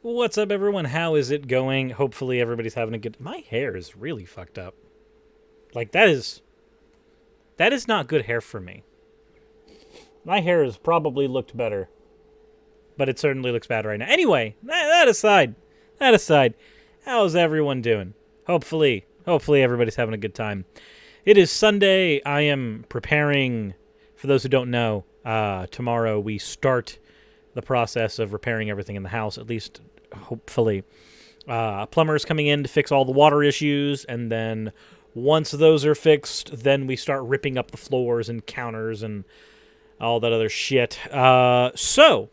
What's up, everyone? How is it going? Hopefully everybody's having a good... My hair is really fucked up. Like, that is not good hair for me. My hair has probably looked better, but it certainly looks bad right now. Anyway, that aside, how's everyone doing? Hopefully everybody's having a good time. It is Sunday. I am preparing, for those who don't know, tomorrow we start the process of repairing everything in the house, at least hopefully. A plumber is coming in to fix all the water issues, and then once those are fixed, then we start ripping up the floors and counters and all that other shit. So,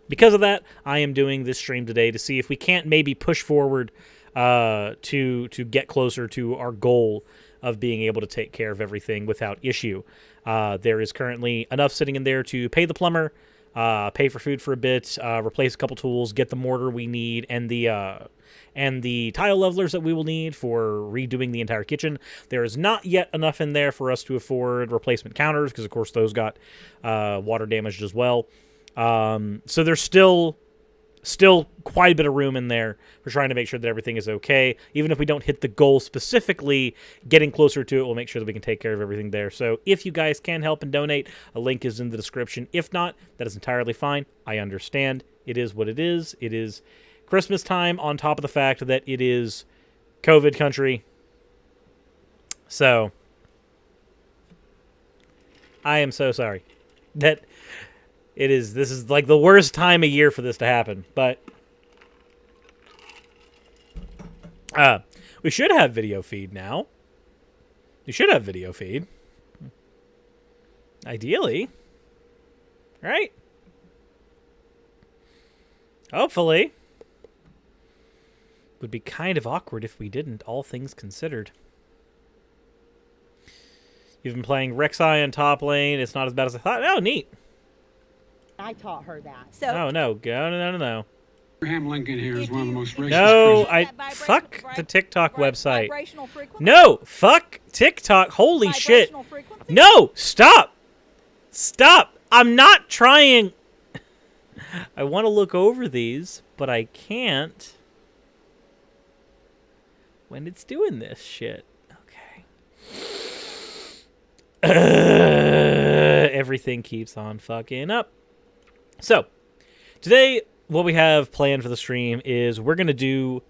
because of that, I am doing this stream today to see if we can't maybe push forward to get closer to our goal of being able to take care of everything without issue. There is currently enough sitting in there to pay the plumber, pay for food for a bit, replace a couple tools, get the mortar we need, and the tile levelers that we will need for redoing the entire kitchen. There is not yet enough in there for us to afford replacement counters, because of course those got water damaged as well. So there's still quite a bit of room in there for trying to make sure that everything is okay. Even if we don't hit the goal specifically, getting closer to it will make sure that we can take care of everything there. So if you guys can help and donate, a link is in the description. If not, that is entirely fine. I understand. It is what it is. It is Christmas time on top of the fact that it is COVID country. So I am so sorry that this is like the worst time of year for this to happen, but we should have video feed now. We should have video feed. Ideally. Right? Hopefully. Would be kind of awkward if we didn't, all things considered. You've been playing Rek'Sai on top lane. It's not as bad as I thought. Oh, neat. I taught her that. So oh, no. No. Abraham Lincoln here is one of the most racist. No, fuck the TikTok website. No, fuck TikTok. Holy shit. No, stop. Stop. I'm not trying. I want to look over these, but I can't when it's doing this shit. Okay. Everything keeps on fucking up. So, today, what we have planned for the stream is we're going to do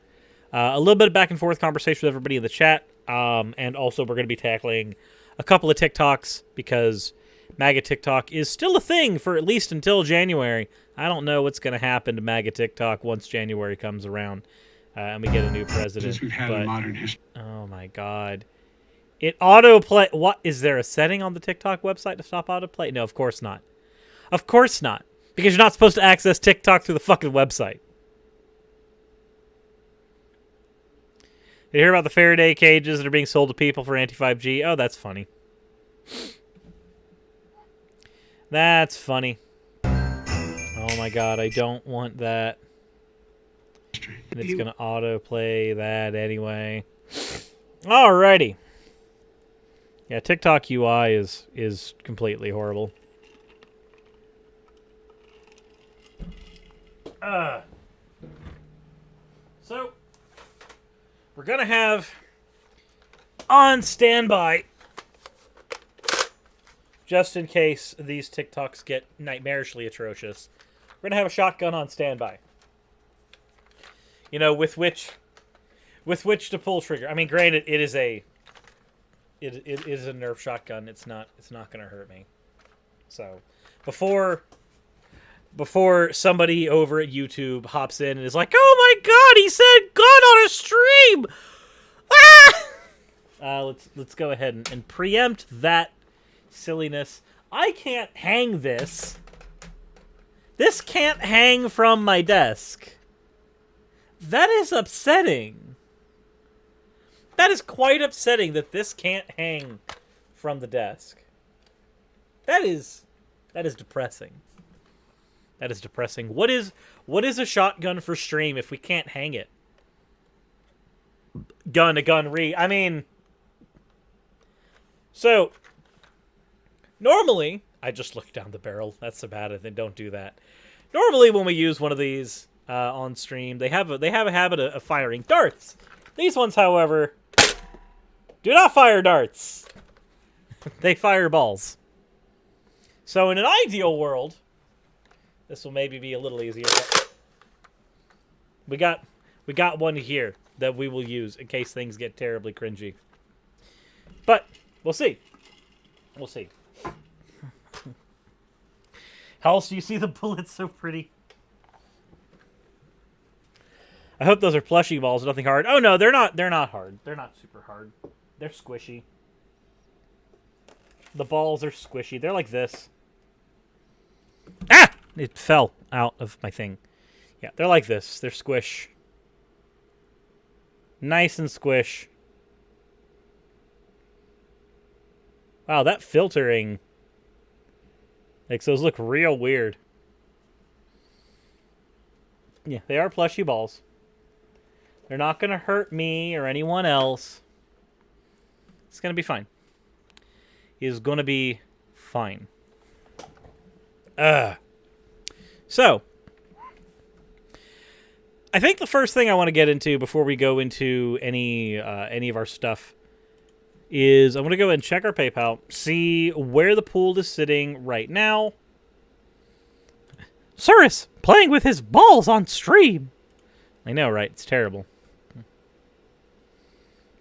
a little bit of back and forth conversation with everybody in the chat, and also we're going to be tackling a couple of TikToks, because MAGA TikTok is still a thing for at least until January. I don't know what's going to happen to MAGA TikTok once January comes around, and we get a new president. Since we've had in modern history. Oh my god. It autoplay. What? Is there a setting on the TikTok website to stop autoplay? No, of course not. Of course not. Because you're not supposed to access TikTok through the fucking website. Did you hear about the Faraday cages that are being sold to people for anti-5G? Oh, that's funny. That's funny. Oh my god, I don't want that. And it's going to autoplay that anyway. Alrighty. Yeah, TikTok UI is completely horrible. So, we're going to have on standby, just in case these TikToks get nightmarishly atrocious, we're going to have a shotgun on standby. You know, with which to pull trigger. I mean, granted, it is a Nerf shotgun. It's not going to hurt me. So, before somebody over at YouTube hops in and is like, "Oh my god, he said gun on a stream!" Ah! Let's go ahead and preempt that silliness. I can't hang this. This can't hang from my desk. That is upsetting. That is quite upsetting that this can't hang from the desk. That is depressing. That is depressing. What is a shotgun for stream if we can't hang it? I mean, so normally I just look down the barrel. That's so bad. I think don't do that. Normally when we use one of these, on stream. They have a habit of firing darts. These ones, however, do not fire darts. They fire balls. So in an ideal world, this will maybe be a little easier. But we got one here that we will use in case things get terribly cringy. But we'll see. We'll see. How else do you see the bullets so pretty? I hope those are plushy balls, nothing hard. Oh no, they're not hard. They're not super hard. They're squishy. The balls are squishy. They're like this. Ah! It fell out of my thing. Yeah, they're like this. They're squish. Nice and squish. Wow, that filtering makes those look real weird. Yeah, they are plushy balls. They're not going to hurt me or anyone else. It's going to be fine. It's going to be fine. So, I think the first thing I want to get into before we go into any of our stuff is I'm going to go ahead and check our PayPal, see where the pool is sitting right now. Cyrus playing with his balls on stream. I know, right? It's terrible.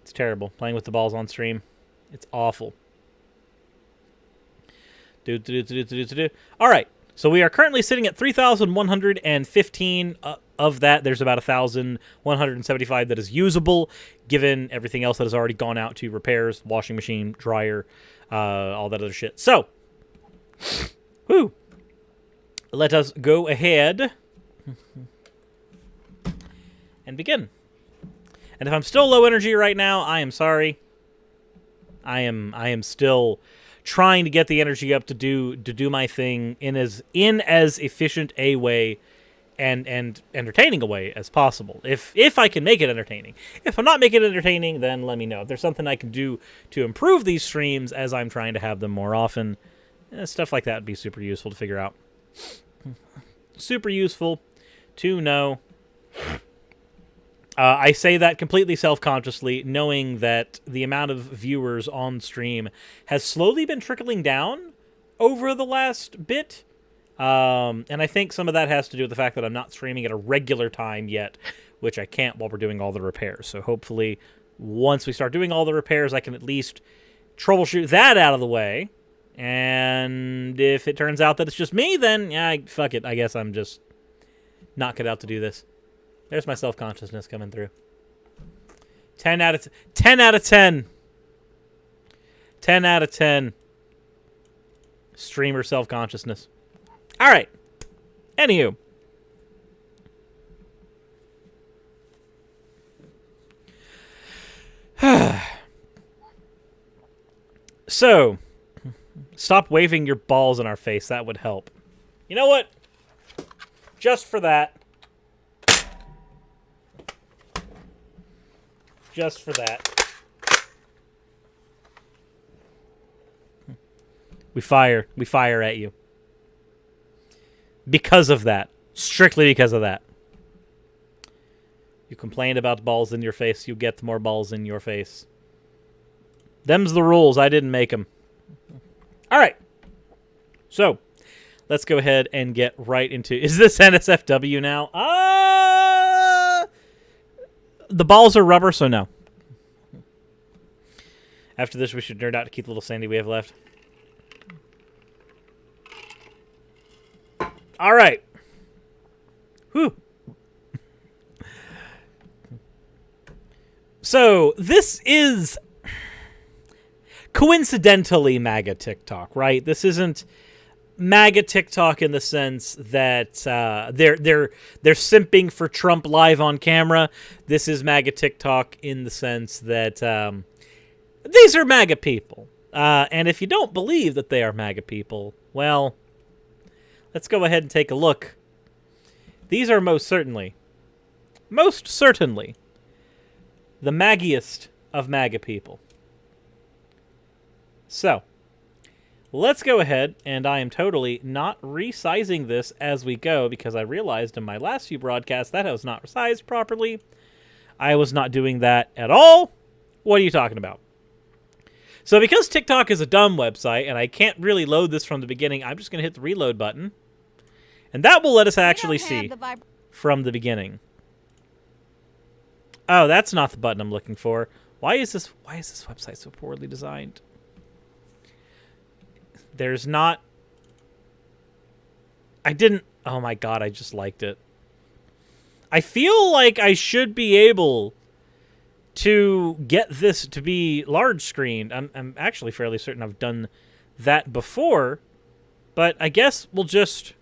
It's terrible playing with the balls on stream. It's awful. All right. So we are currently sitting at 3,115. Of that, there's about 1,175 that is usable, given everything else that has already gone out to repairs, washing machine, dryer, all that other shit. So, whew. Let us go ahead and begin. And if I'm still low energy right now, I am sorry. I am still trying to get the energy up to do my thing in as efficient a way and entertaining a way as possible. If I can make it entertaining. If I'm not making it entertaining, then let me know. If there's something I can do to improve these streams as I'm trying to have them more often, stuff like that would be super useful to figure out. Super useful to know. I say that completely self-consciously, knowing that the amount of viewers on stream has slowly been trickling down over the last bit. And I think some of that has to do with the fact that I'm not streaming at a regular time yet, which I can't while we're doing all the repairs. So hopefully, once we start doing all the repairs, I can at least troubleshoot that out of the way. And if it turns out that it's just me, then yeah, fuck it. I guess I'm just not cut out to do this. There's my self-consciousness coming through. 10 out of 10 out of 10. 10 out of 10. Streamer self-consciousness. All right. Anywho. So, stop waving your balls in our face. That would help. You know what? Just for that. Just for that. We fire at you. Because of that. Strictly because of that. You complain about balls in your face, you get more balls in your face. Them's the rules. I didn't make them. All right. So, let's go ahead and get right into... Is this NSFW now? The balls are rubber, so no. After this, we should nerd out to keep the little sandy we have left. All right. Whew. So, this is coincidentally MAGA TikTok, right? This isn't MAGA TikTok in the sense that they're simping for Trump live on camera. This is MAGA TikTok in the sense that these are MAGA people. And if you don't believe that they are MAGA people, well, let's go ahead and take a look. These are most certainly, the MAGgiest of MAGA people. So, let's go ahead, and I am totally not resizing this as we go because I realized in my last few broadcasts that I was not resized properly. I was not doing that at all. What are you talking about? So because TikTok is a dumb website and I can't really load this from the beginning, I'm just going to hit the reload button. And that will let us actually see from the beginning. Oh, that's not the button I'm looking for. Why is this website so poorly designed? There's not... Oh my god, I just liked it. I feel like I should be able to get this to be large screened. I'm actually fairly certain I've done that before, but I guess we'll just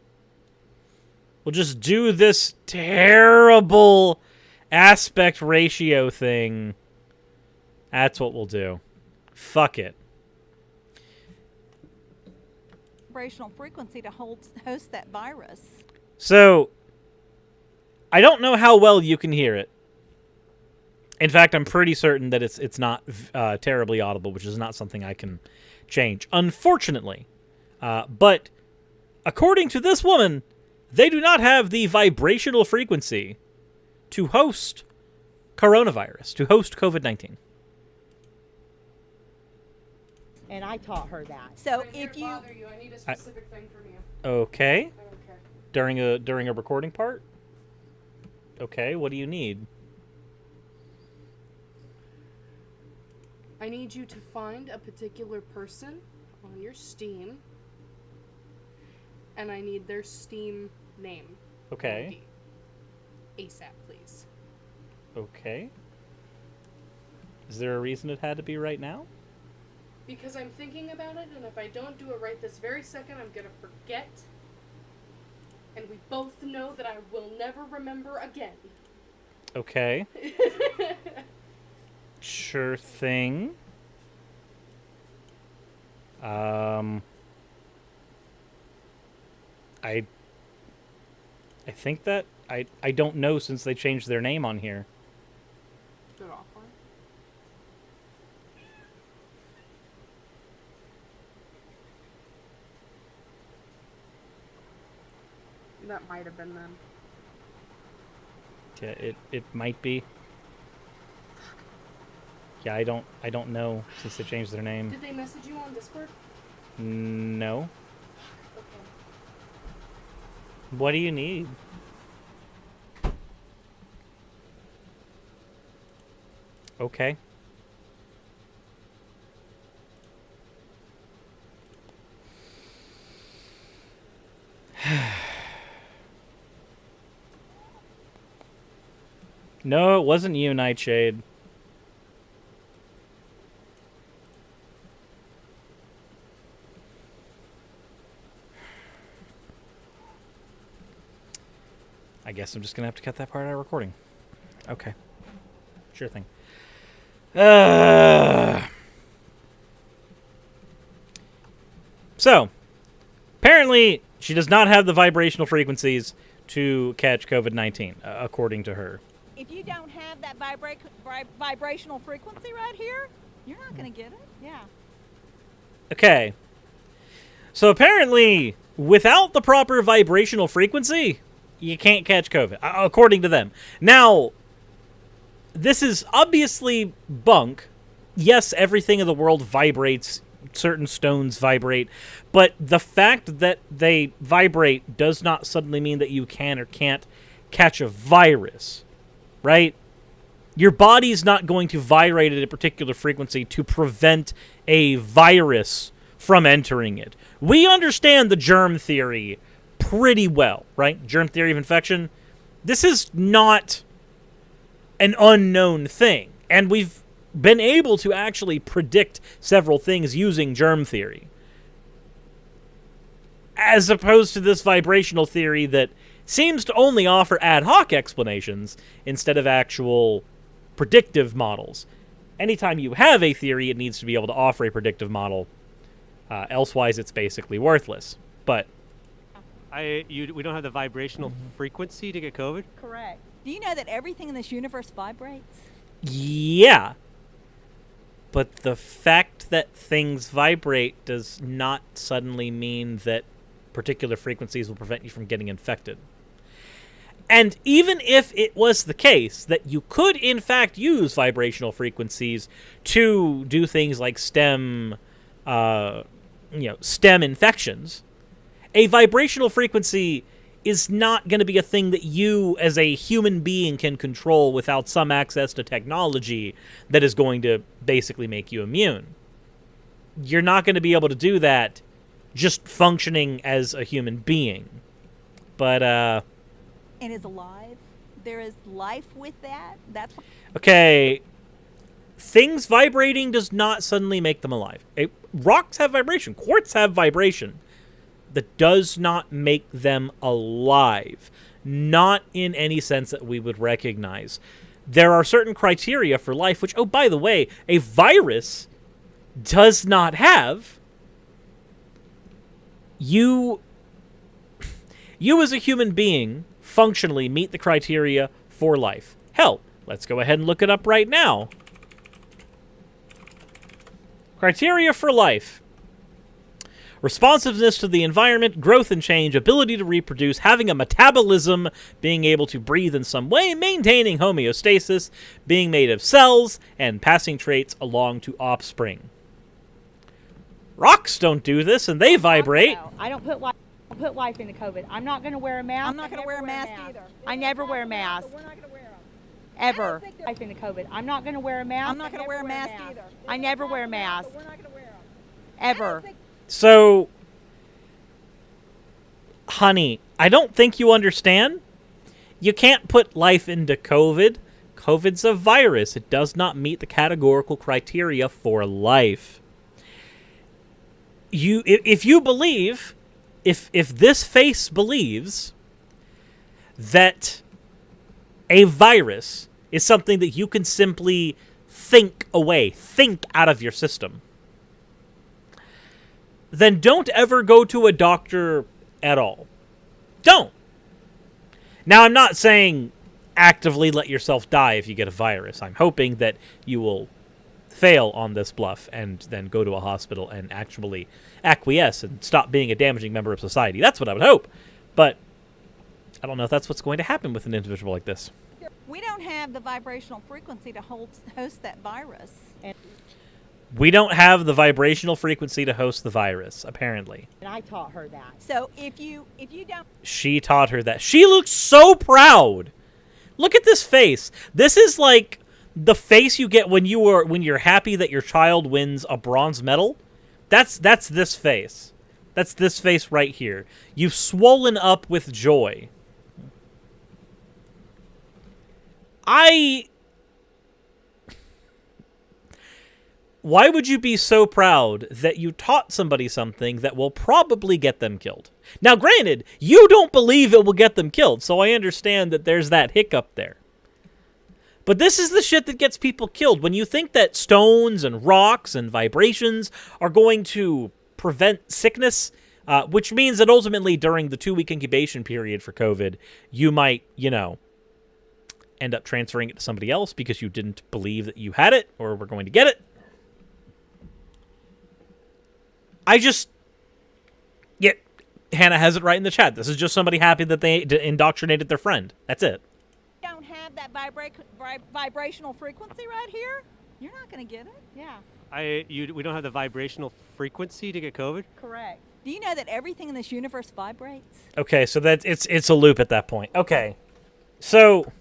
do this terrible aspect ratio thing. That's what we'll do. Fuck it. Vibrational frequency to host that virus. So, I don't know how well you can hear it. In fact, I'm pretty certain that it's not terribly audible, which is not something I can change, unfortunately. But according to this woman, they do not have the vibrational frequency to host coronavirus, to host COVID-19. And I taught her that. So if you... I need a specific thing from you. Okay. Okay. During a recording part? Okay, what do you need? I need you to find a particular person on your Steam, and I need their Steam name. Okay. ASAP, please. Okay. Is there a reason it had to be right now? Because I'm thinking about it, and if I don't do it right this very second, I'm gonna forget. And we both know that I will never remember again. Okay. Sure thing. I think that I don't know since they changed their name on here. Do it offline. That might have been them. Yeah, it might be. Yeah, I don't know since they changed their name. Did they message you on Discord? No. Okay. What do you need? Okay. No, it wasn't you, Nightshade. I guess I'm just gonna have to cut that part out of recording. Okay. Sure thing. So, apparently, she does not have the vibrational frequencies to catch COVID-19, according to her. If you don't have that vibrational frequency right here, you're not going to get it. Yeah. Okay. So apparently, without the proper vibrational frequency, you can't catch COVID, according to them. Now, this is obviously bunk. Yes, everything in the world vibrates. Certain stones vibrate. But the fact that they vibrate does not suddenly mean that you can or can't catch a virus. Right? Your body's not going to vibrate at a particular frequency to prevent a virus from entering it. We understand the germ theory pretty well, right? Germ theory of infection. This is not an unknown thing. And we've been able to actually predict several things using germ theory. As opposed to this vibrational theory that seems to only offer ad hoc explanations instead of actual predictive models. Anytime you have a theory, it needs to be able to offer a predictive model. Elsewise, it's basically worthless. But we don't have the vibrational frequency to get COVID? Correct. Do you know that everything in this universe vibrates? yeah. but the fact that things vibrate does not suddenly mean that particular frequencies will prevent you from getting infected. And even if it was the case that you could, in fact, use vibrational frequencies to do things like stem infections, a vibrational frequency is not going to be a thing that you, as a human being, can control without some access to technology that is going to basically make you immune. You're not going to be able to do that just functioning as a human being. But, And is alive. There is life with that. That's okay. Things vibrating does not suddenly make them alive. Rocks have vibration. Quartz have vibration. That does not make them alive. Not in any sense that we would recognize. There are certain criteria for life, which, oh, by the way, a virus does not have. You as a human being functionally meet the criteria for life. Hell, let's go ahead and look it up right now. Criteria for life. Responsiveness to the environment, growth and change, ability to reproduce, having a metabolism, being able to breathe in some way, maintaining homeostasis, being made of cells, and passing traits along to offspring. Rocks don't do this, and they vibrate. I don't put life into COVID. I'm not going to wear a mask. I'm not going to wear a mask either. I never wear a mask. We're not going to wear them. Ever. Life into COVID. I'm not going to wear a mask. I'm not going to wear a mask either. I never wear a mask. We're not going to wear them. Ever. So, honey, I don't think you understand. You can't put life into COVID. COVID's a virus. It does not meet the categorical criteria for life. If you believe, if this face believes that a virus is something that you can simply think away, think out of your system, then don't ever go to a doctor at all. Don't. Now, I'm not saying actively let yourself die if you get a virus. I'm hoping that you will fail on this bluff and then go to a hospital and actually acquiesce and stop being a damaging member of society. That's what I would hope. But I don't know if that's what's going to happen with an individual like this. We don't have the vibrational frequency to host that virus. We don't have the vibrational frequency to host the virus, apparently. And I taught her that. So if you don't, She taught her that. She looks so proud. Look at this face. This is like the face you get when you're happy that your child wins a bronze medal. That's this face. That's this face right here. You've swollen up with joy. Why would you be so proud that you taught somebody something that will probably get them killed? Now, granted, you don't believe it will get them killed, so I understand that there's that hiccup there. But this is the shit that gets people killed. When you think that stones and rocks and vibrations are going to prevent sickness, which means that ultimately during the 2-week incubation period for COVID, you might, end up transferring it to somebody else because you didn't believe that you had it or were going to get it. Hannah has it right in the chat. This is just somebody happy that they indoctrinated their friend. That's it. don't have that vibrational frequency right here, you're not going to get it. Yeah. We don't have the vibrational frequency to get COVID? Correct. Do you know that everything in this universe vibrates? Okay, so that it's a loop at that point. Okay. So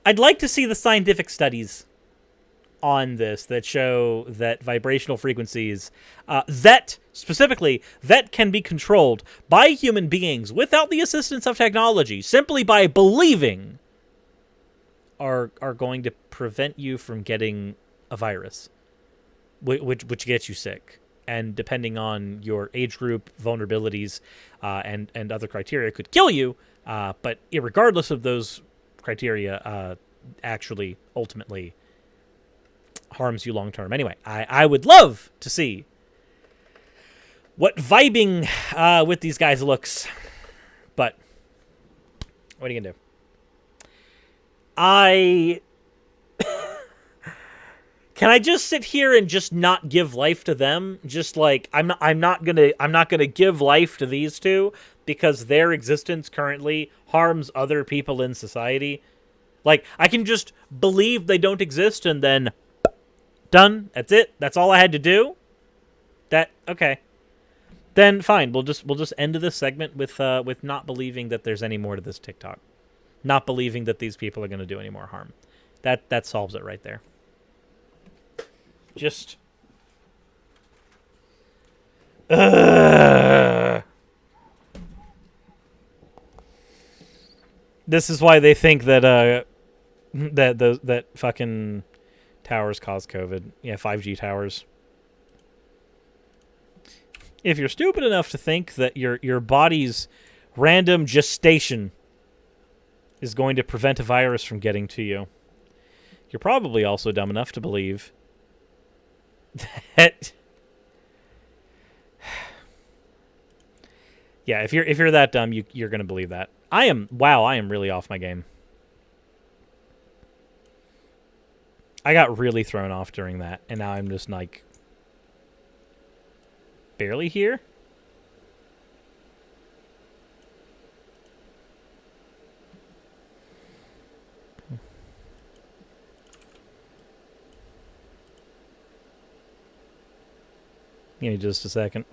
I'd like to see the scientific studies on this that show that vibrational frequencies that can be controlled by human beings without the assistance of technology, simply by believing, are going to prevent you from getting a virus, which gets you sick. And depending on your age group, vulnerabilities, and other criteria, could kill you. But irregardless of those criteria, actually ultimately harms you long term. Anyway, I would love to see what vibing with these guys looks, but what are you gonna do? Can I just sit here and just not give life to them? Just like I'm not gonna give life to these two because their existence currently harms other people in society. Like I can just believe they don't exist and then done. That's it. That's all I had to do. Okay. Then fine. We'll just end this segment with not believing that there's any more to this TikTok. Not believing that these people are going to do any more harm. That solves it right there. Just this is why they think that that fucking towers cause COVID. Yeah, 5G towers. If you're stupid enough to think that your body's random gestation is going to prevent a virus from getting to you, you're probably also dumb enough to believe that yeah, if you're that dumb, you're going to believe that. I am really off my game. I got really thrown off during that, and now I'm just like barely here. Give me just a second.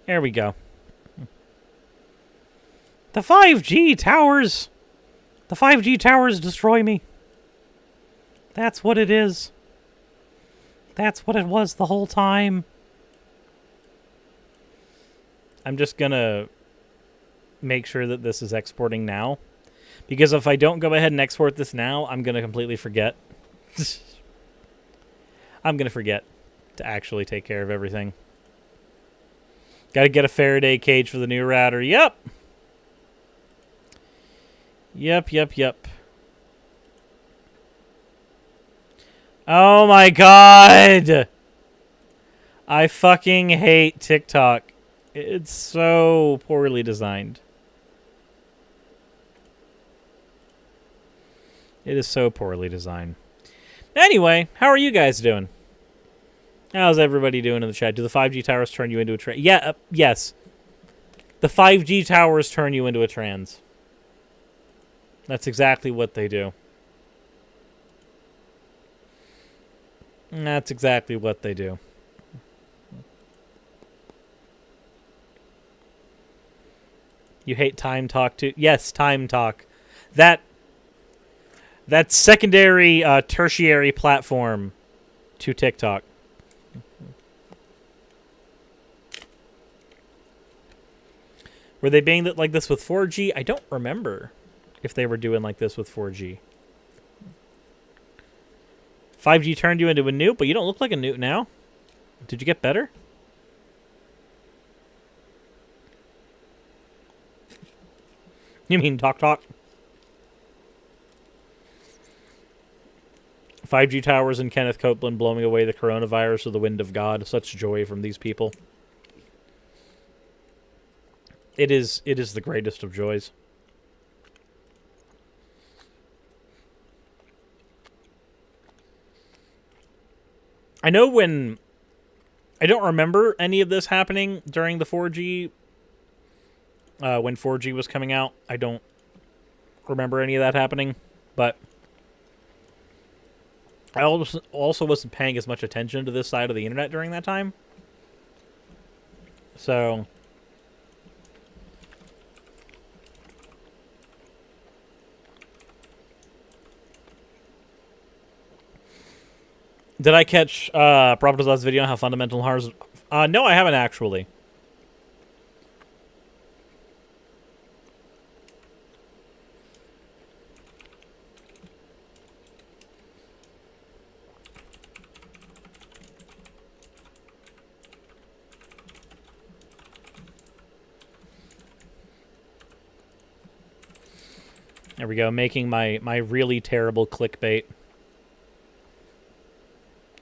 There we go. The 5G towers! The 5G towers destroy me. That's what it is. That's what it was the whole time. I'm just gonna make sure that this is exporting now. Because if I don't go ahead and export this now, I'm gonna completely forget. I'm gonna forget to actually take care of everything. Gotta get a Faraday cage for the new router. Yep! Yep. Oh my god! I fucking hate TikTok. It's so poorly designed. It is so poorly designed. Anyway, how are you guys doing? How's everybody doing in the chat? Do the 5G towers turn you into a trans? Yeah, yes. The 5G towers turn you into a trans. That's exactly what they do. That's exactly what they do. You hate Time Talk too? Yes, Time Talk. That secondary, tertiary platform to TikTok. Were they being like this with 4G? I don't remember if they were doing like this with 4G. 5G turned you into a newt, but you don't look like a newt now. Did you get better? You mean talk? 5G towers and Kenneth Copeland blowing away the coronavirus with the wind of God. Such joy from these people. It is the greatest of joys. I know when... I don't remember any of this happening during the 4G... when 4G was coming out. I don't remember any of that happening. But I also wasn't paying as much attention to this side of the internet during that time. So... Did I catch Prophet's video on how fundamental harms... no, I haven't actually. There we go, making my really terrible clickbait.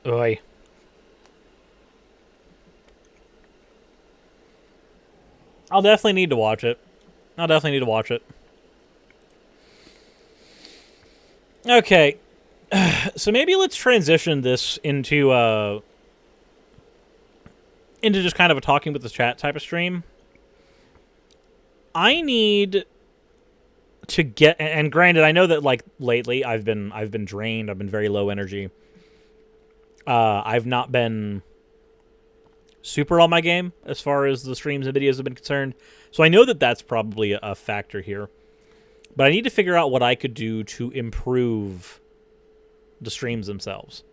Oi. I'll definitely need to watch it. I'll definitely need to watch it. Okay. So maybe let's transition this into just kind of a talking with the chat type of stream. I need to get, and granted, I know that like lately I've been drained. I've been very low energy. I've not been super on my game as far as the streams and videos have been concerned. So I know that that's probably a factor here. But I need to figure out what I could do to improve the streams themselves.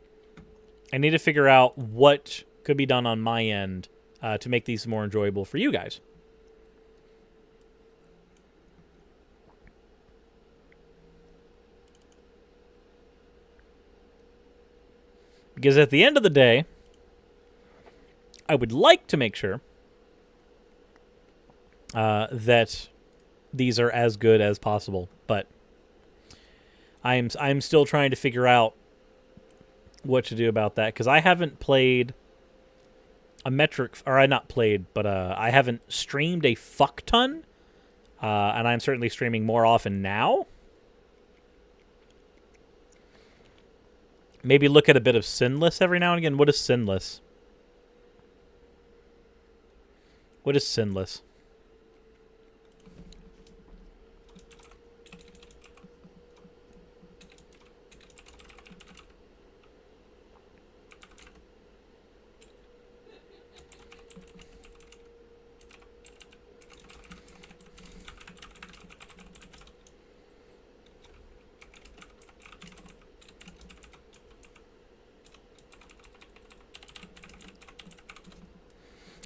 I need to figure out what could be done on my end to make these more enjoyable for you guys. Because at the end of the day, I would like to make sure that these are as good as possible, but I'm still trying to figure out what to do about that, because I haven't played a metric, or I not played, but I haven't streamed a fuck ton, and I'm certainly streaming more often now. Maybe look at a bit of Sinless every now and again. What is Sinless? What is Sinless?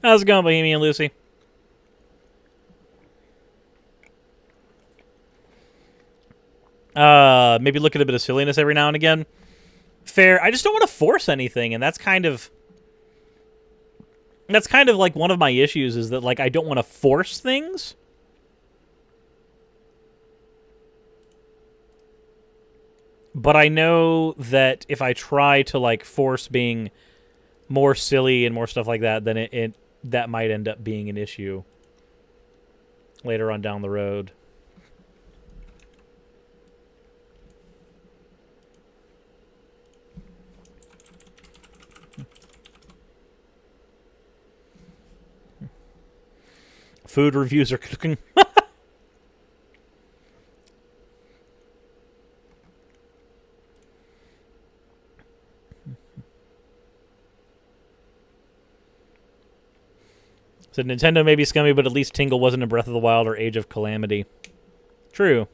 How's it going, Bohemian Lucy? Maybe look at a bit of silliness every now and again. Fair. I just don't want to force anything, and that's kind of like one of my issues, is that like I don't want to force things. But I know that if I try to like force being more silly and more stuff like that, then that might end up being an issue later on down the road. Food reviews are cooking. So Nintendo may be scummy, but at least Tingle wasn't in Breath of the Wild or Age of Calamity. True.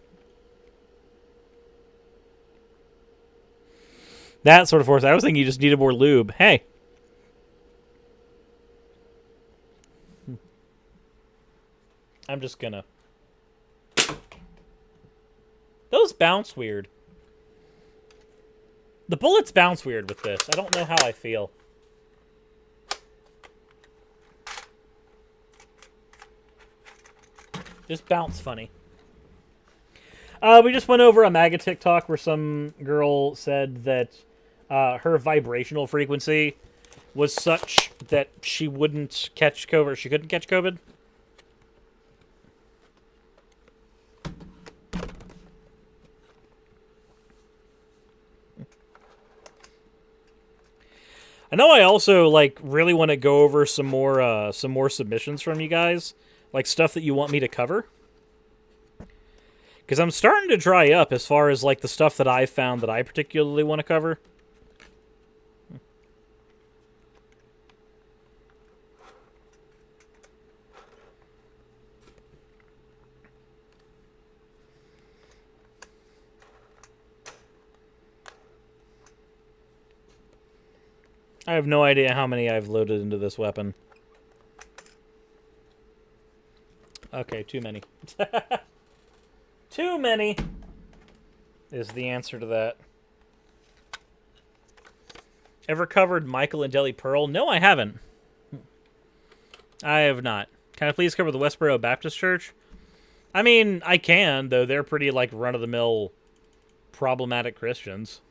That sort of force. I was thinking you just needed more lube. Hey. I'm just gonna... Those bounce weird. The bullets bounce weird with this. I don't know how I feel. Just bounce funny. We just went over a MAGA TikTok where some girl said that her vibrational frequency was such that she wouldn't catch COVID, or she couldn't catch COVID. I know I also like really want to go over some more submissions from you guys, like stuff that you want me to cover. Because I'm starting to dry up as far as like the stuff that I've found that I particularly want to cover. I have no idea how many I've loaded into this weapon. Okay, too many. Too many is the answer to that. Ever covered Michael and Deli Pearl? No, I haven't. I have not. Can I please cover the Westboro Baptist Church? I mean, I can, though they're pretty, like, run-of-the-mill problematic Christians.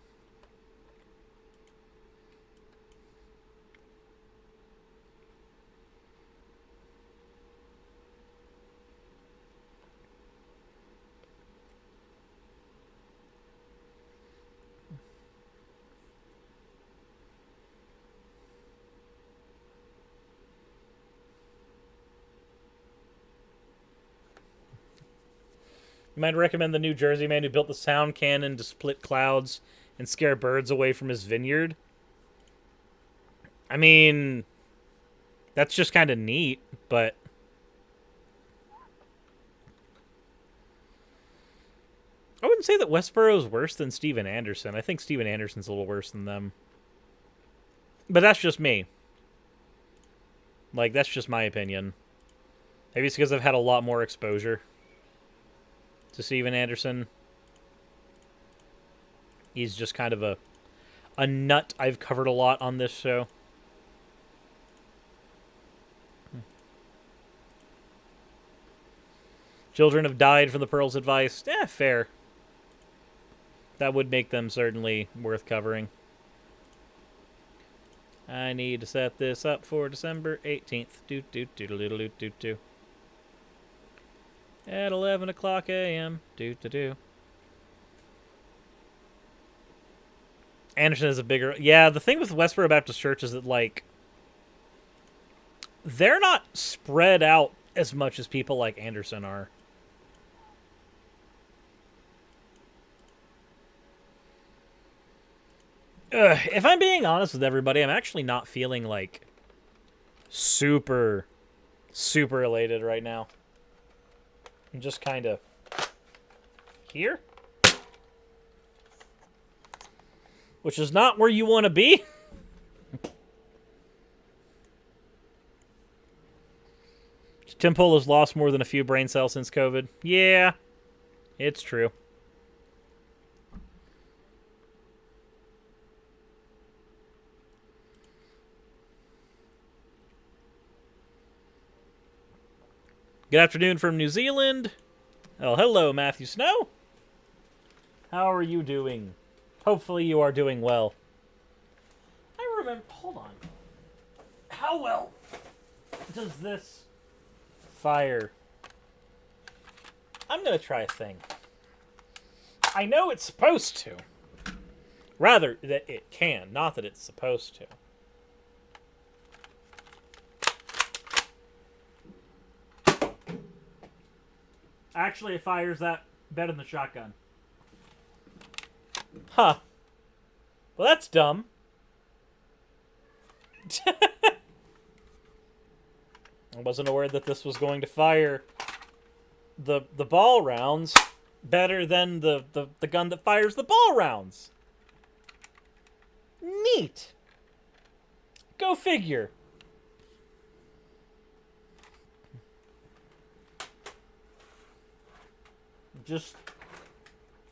Might recommend the New Jersey man who built the sound cannon to split clouds and scare birds away from his vineyard. I mean, that's just kind of neat, but... I wouldn't say that Westboro is worse than Steven Anderson. I think Steven Anderson's a little worse than them. But that's just me. Like, that's just my opinion. Maybe it's because I've had a lot more exposure to Steven Anderson. He's just kind of a nut I've covered a lot on this show. Children have died from the Pearl's advice. Fair. That would make them certainly worth covering. I need to set this up for December 18th. At 11 o'clock a.m. Anderson is a bigger... Yeah, the thing with Westboro Baptist Church is that, like, they're not spread out as much as people like Anderson are. If I'm being honest with everybody, I'm actually not feeling, like, super elated right now. I'm just kind of here. Which is not where you want to be. Tim Pool has lost more than a few brain cells since COVID. Yeah, it's true. Good afternoon from New Zealand. Oh, hello, Matthew Snow. How are you doing? Hopefully you are doing well. I remember... Hold on. How well does this fire... I'm going to try a thing. I know it's supposed to. Rather, that it can, not that it's supposed to. Actually, it fires that better than the shotgun. Huh. Well, that's dumb. I wasn't aware that this was going to fire the ball rounds better than the gun that fires the ball rounds. Neat. Go figure. Just...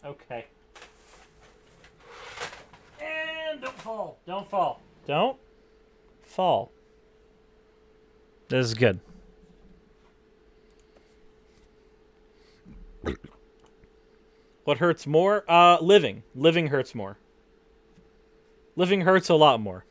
Okay. And don't fall. Don't fall. Don't fall. This is good. What hurts more? Living. Living hurts more. Living hurts a lot more.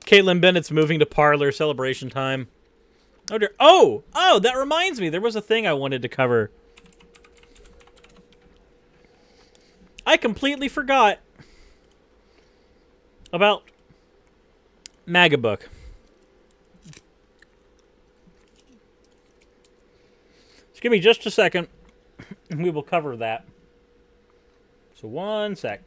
Caitlin Bennett's moving to Parlor. Celebration time. Oh, dear. Oh, that reminds me. There was a thing I wanted to cover. I completely forgot about MAGA Book. Just give me just a second, and we will cover that. So 1 sec.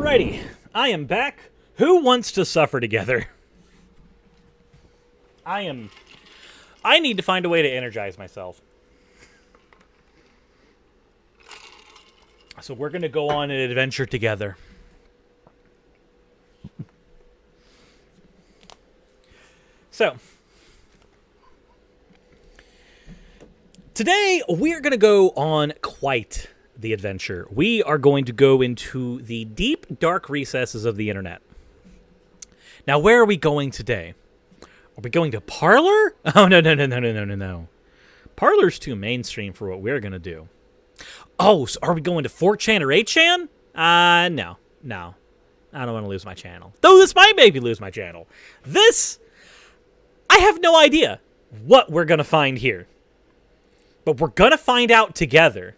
Alrighty, I am back. Who wants to suffer together? I need to find a way to energize myself. So we're going to go on an adventure together. So, today we're going to go on quite the adventure. We are going to go into the deep, dark recesses of the internet. Now, where are we going today? Are we going to Parler? Oh, no. Parler's too mainstream for what we're going to do. Oh, so are we going to 4chan or 8chan? No. I don't want to lose my channel. Though this might maybe lose my channel. I have no idea what we're going to find here. But we're going to find out together.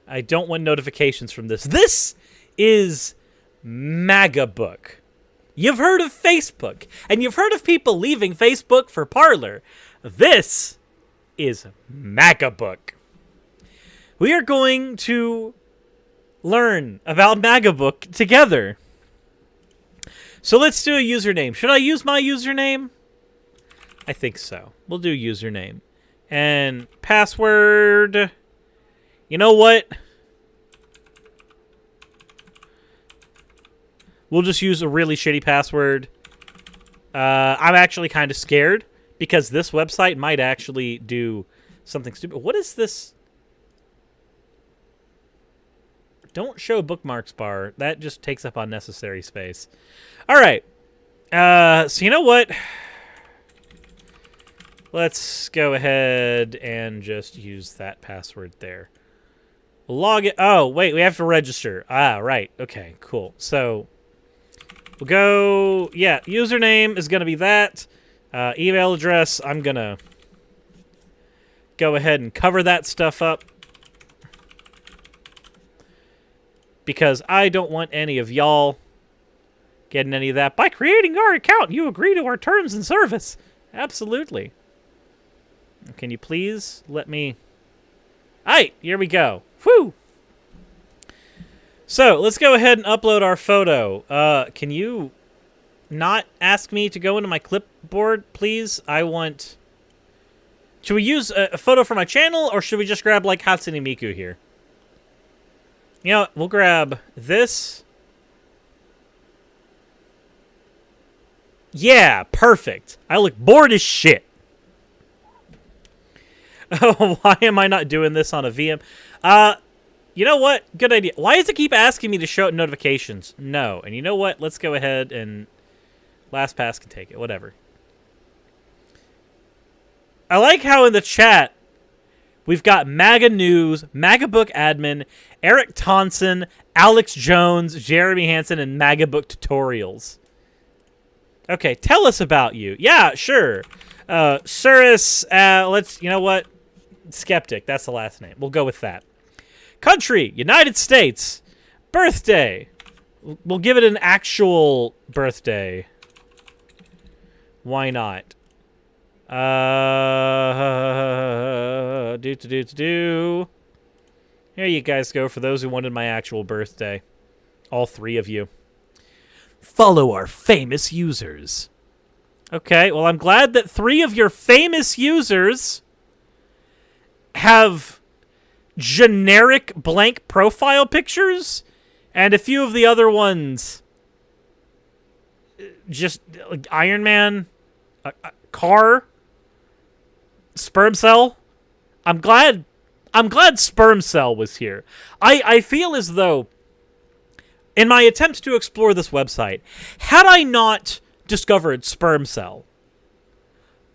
I don't want notifications from this. This is MagaBook. You've heard of Facebook, and you've heard of people leaving Facebook for Parler. This is MagaBook. We are going to learn about MagaBook together. So let's do a username. Should I use my username? I think so. We'll do username. And password... You know what? We'll just use a really shitty password. I'm actually kind of scared because this website might actually do something stupid. What is this? Don't show bookmarks bar. That just takes up unnecessary space. All right. So you know what? Let's go ahead and just use that password there. Log it. Oh, wait. We have to register. Ah, right. Okay, cool. So we'll go. Yeah, username is going to be that. Email address, I'm going to go ahead and cover that stuff up. Because I don't want any of y'all getting any of that. By creating our account, you agree to our terms and service. Absolutely. Can you please let me... Alright, here we go. Whew! So, let's go ahead and upload our photo. Can you not ask me to go into my clipboard, please? I want... Should we use a photo for my channel, or should we just grab, like, Hatsune Miku here? You know what? We'll grab this. Yeah, perfect. I look bored as shit. Oh, why am I not doing this on a VM? You know what? Good idea. Why does it keep asking me to show notifications? No. And you know what? Let's go ahead and LastPass can take it. Whatever. I like how in the chat we've got MAGA News, MagaBook Admin, Eric Tonson, Alex Jones, Jeremy Hansen, and MagaBook Tutorials. Okay, tell us about you. Yeah, sure. Cirrus, let's, you know what? Skeptic, that's the last name. We'll go with that. Country, United States. Birthday. We'll give it an actual birthday. Why not? Here you guys go for those who wanted my actual birthday. All three of you. Follow our famous users. Okay, well, I'm glad that 3 of your famous users have generic blank profile pictures, and a few of the other ones just like Iron Man, car, sperm cell. I'm glad sperm cell was here. I feel as though in my attempt to explore this website, had I not discovered sperm cell,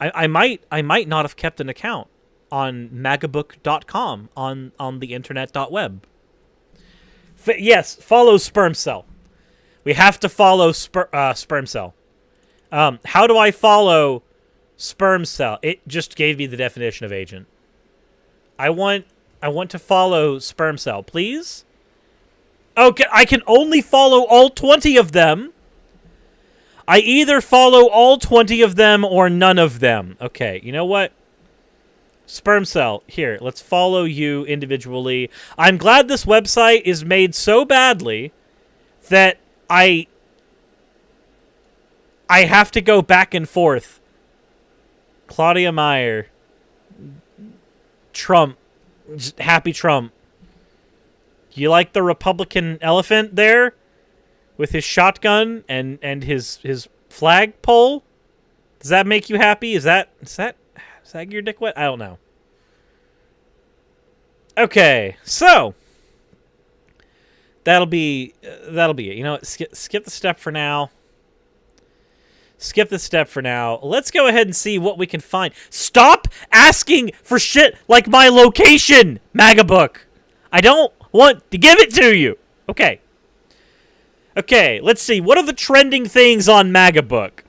I might not have kept an account on magabook.com on the internet.web. Yes, follow sperm cell. We have to follow sperm cell. How do I follow sperm cell? It just gave me the definition of agent. I want to follow sperm cell, please. Okay, I can only follow all 20 of them. I either follow all 20 of them or none of them. Okay, you know what? Sperm cell, here, let's follow you individually. I'm glad this website is made so badly that I have to go back and forth. Claudia Meyer, Trump, happy Trump. You like the Republican elephant there with his shotgun and his flagpole? Does that make you happy? Is that your dick wet? I don't know. Okay, so that'll be it. You know what? Skip the step for now. Skip the step for now. Let's go ahead and see what we can find. Stop asking for shit like my location, MagaBook. I don't want to give it to you. Okay. Okay, let's see. What are the trending things on MagaBook?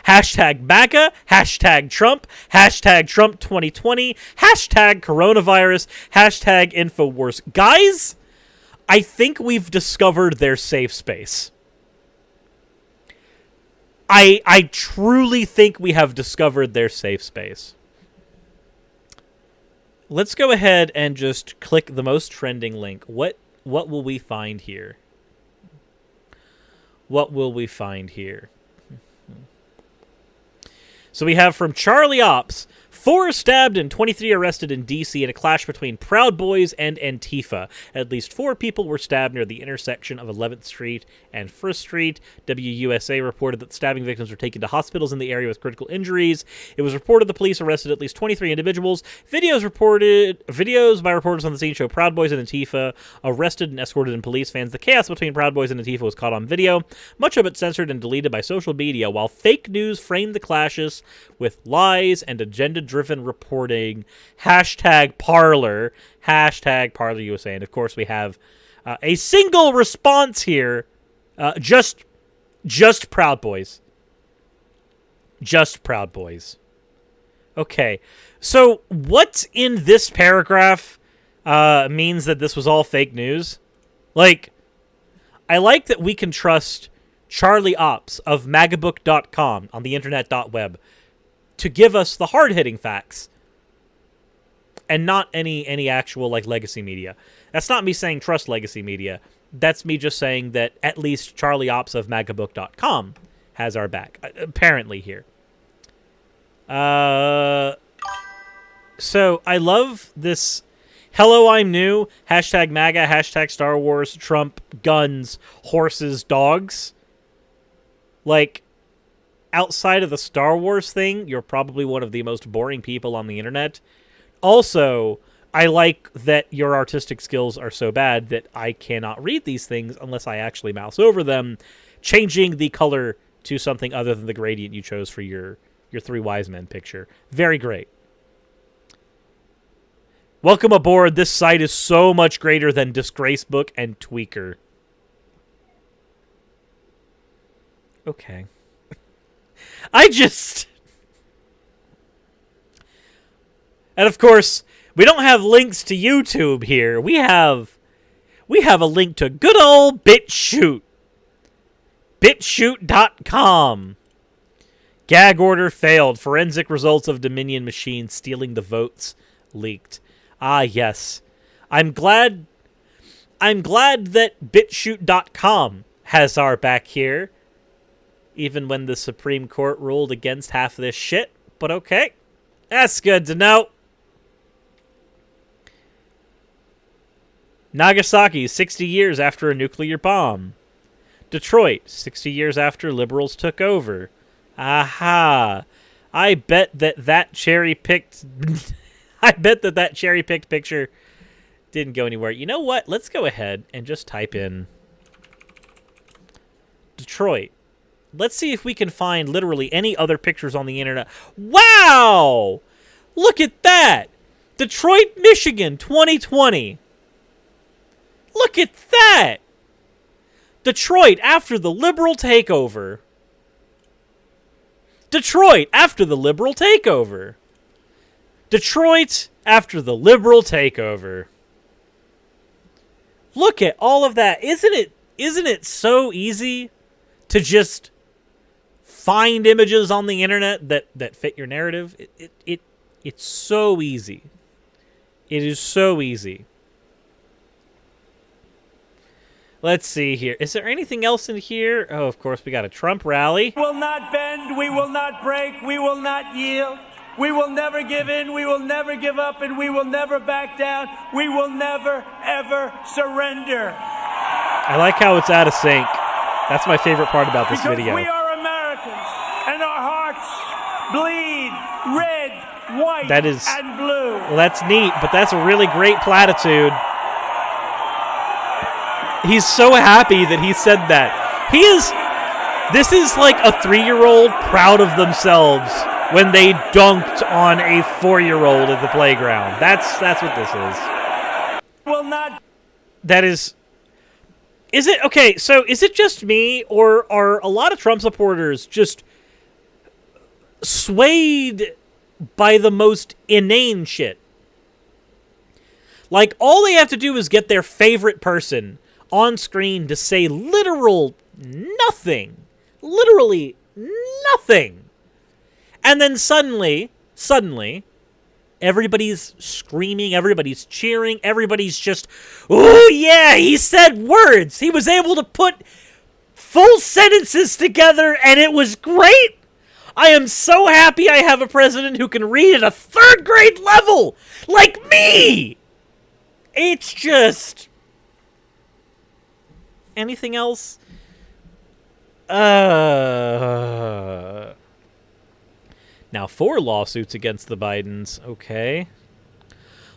Hashtag MAGA, hashtag Trump, hashtag Trump 2020, hashtag coronavirus, hashtag Infowars. Guys, I think we've discovered their safe space. I truly think we have discovered their safe space. Let's go ahead and just click the most trending link. What will we find here? What will we find here? So we have from Charlie Ops, 4 stabbed and 23 arrested in D.C. in a clash between Proud Boys and Antifa. At least 4 people were stabbed near the intersection of 11th Street and 1st Street. WUSA reported that stabbing victims were taken to hospitals in the area with critical injuries. It was reported the police arrested at least 23 individuals. Videos by reporters on the scene show Proud Boys and Antifa arrested and escorted in police vans. The chaos between Proud Boys and Antifa was caught on video, much of it censored and deleted by social media, while fake news framed the clashes with lies and agenda-driven reporting. Hashtag Parler. Hashtag Parler USA. And of course we have a single response here. Just Proud Boys. Just Proud Boys. Okay. So what in this paragraph means that this was all fake news? Like, I like that we can trust Charlie Ops of magabook.com on the internet.web to give us the hard-hitting facts and not any actual like legacy media. That's not me saying trust legacy media. That's me just saying that at least Charlie Ops of magabook.com has our back, apparently here. So I love this. Hello, I'm new. Hashtag MAGA, hashtag Star Wars, Trump, guns, horses, dogs. Like, outside of the Star Wars thing, you're probably one of the most boring people on the internet. Also, I like that your artistic skills are so bad that I cannot read these things unless I actually mouse over them, changing the color to something other than the gradient you chose for your Three Wise Men picture. Very great. Welcome aboard. This site is so much greater than Disgracebook and Tweaker. Okay. And of course, we don't have links to YouTube here. We have a link to good old BitChute. BitChute.com. Gag order failed. Forensic results of Dominion machine stealing the votes leaked. Ah, yes. I'm glad that BitChute.com has our back here. Even when the Supreme Court ruled against half of this shit. But okay. That's good to know. Nagasaki, 60 years after a nuclear bomb. Detroit, 60 years after liberals took over. Aha. I bet that cherry-picked... I bet that cherry-picked picture didn't go anywhere. You know what? Let's go ahead and just type in Detroit. Let's see if we can find literally any other pictures on the internet. Wow! Look at that! Detroit, Michigan, 2020. Look at that! Detroit after the liberal takeover. Detroit after the liberal takeover. Detroit after the liberal takeover. Look at all of that. Isn't it so easy to just find images on the internet that fit your narrative? It's so easy. It is so easy. Let's see here. Is there anything else in here? Oh, of course, we got a Trump rally. We will not bend, we will not break, we will not yield. We will never give in, we will never give up, and we will never back down. We will never, ever surrender. I like how it's out of sync. That's my favorite part about this because video. We are Americans, and our hearts bleed red, white, and blue. Well, that's neat, but that's a really great platitude. He's so happy that he said that. This is like a 3-year-old proud of themselves when they dunked on a 4-year-old at the playground. That's what this is. Will not. That is it okay? So is it just me, or are a lot of Trump supporters just swayed by the most inane shit? Like, all they have to do is get their favorite person on screen to say literally nothing. And then suddenly, everybody's screaming, everybody's cheering, everybody's just, oh yeah, he said words. He was able to put full sentences together, and it was great. I am so happy I have a president who can read at a 3rd grade level, like me. It's just... Anything else? Now 4 lawsuits against the Bidens. Okay.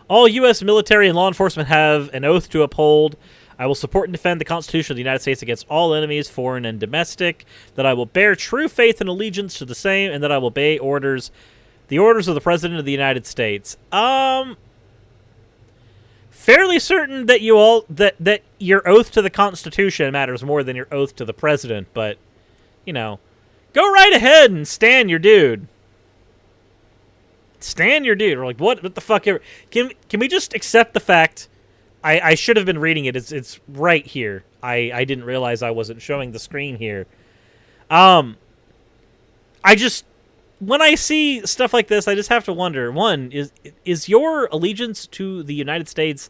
All U.S. military and law enforcement have an oath to uphold. I will support and defend the Constitution of the United States against all enemies, foreign and domestic. That I will bear true faith and allegiance to the same, and that I will obey the orders of the President of the United States. Fairly certain that that your oath to the Constitution matters more than your oath to the President, but, you know, go right ahead and stand your dude. Stand your dude. We're like, what the fuck? Can we just accept the fact? I should have been reading it. It's right here. I didn't realize I wasn't showing the screen here. When I see stuff like this, I just have to wonder, one, is your allegiance to the United States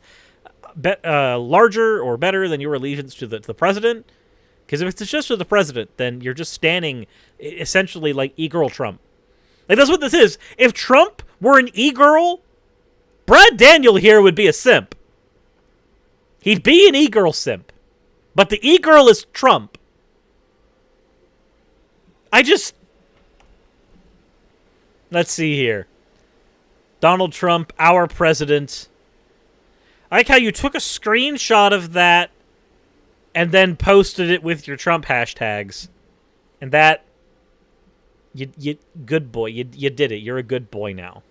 larger or better than your allegiance to the president? Because if it's just to the president, then you're just standing essentially like e-girl Trump. Like, that's what this is. If Trump were an e-girl, Brad Daniel here would be a simp. He'd be an e-girl simp. But the e-girl is Trump. Let's see here. Donald Trump, our president. I like how you took a screenshot of that and then posted it with your Trump hashtags. And that... You good boy. You did it. You're a good boy now.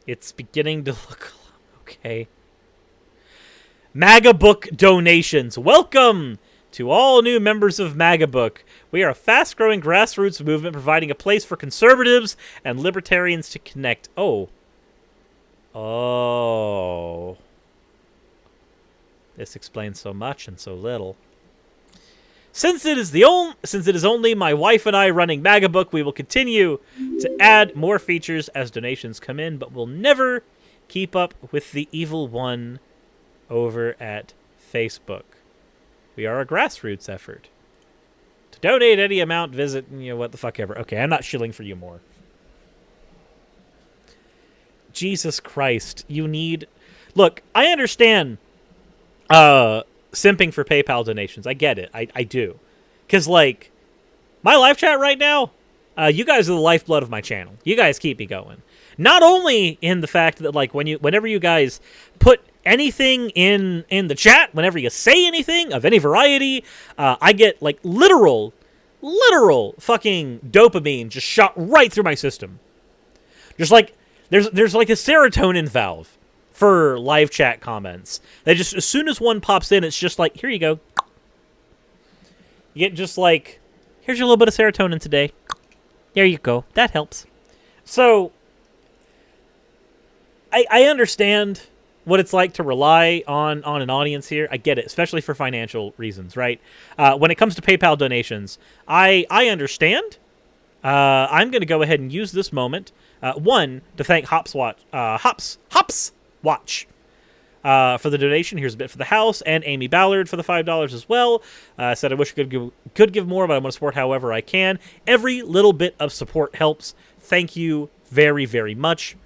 It's beginning to look... Okay. MAGA Book donations. Welcome to all new members of MAGA Book. We are a fast-growing grassroots movement providing a place for conservatives and libertarians to connect. Oh. This explains so much and so little. Since it is only my wife and I running MAGA Book, we will continue to add more features as donations come in, but we'll never keep up with the evil one over at Facebook. We are a grassroots effort. To donate any amount, visit, what the fuck ever. Okay, I'm not shilling for you more. Jesus Christ, you need... Look, I understand simping for PayPal donations. I get it. I do. Because, like, my live chat right now, you guys are the lifeblood of my channel. You guys keep me going. Not only in the fact that, like, whenever you guys put anything in the chat, whenever you say anything of any variety, I get, like, literal fucking dopamine just shot right through my system. Just like, there's like a serotonin valve for live chat comments. They just, as soon as one pops in, it's just like, here you go. You get just like, here's your little bit of serotonin today. There you go. That helps. So, I understand what it's like to rely on an audience here. I get it, especially for financial reasons, right? When it comes to PayPal donations, I understand. I'm going to go ahead and use this moment, one, to thank Hops Watch. for the donation. Here's a bit for the house, and Amy Ballard for the $5 as well. Said, I wish I could give more, but I want to support however I can. Every little bit of support helps. Thank you very, very much.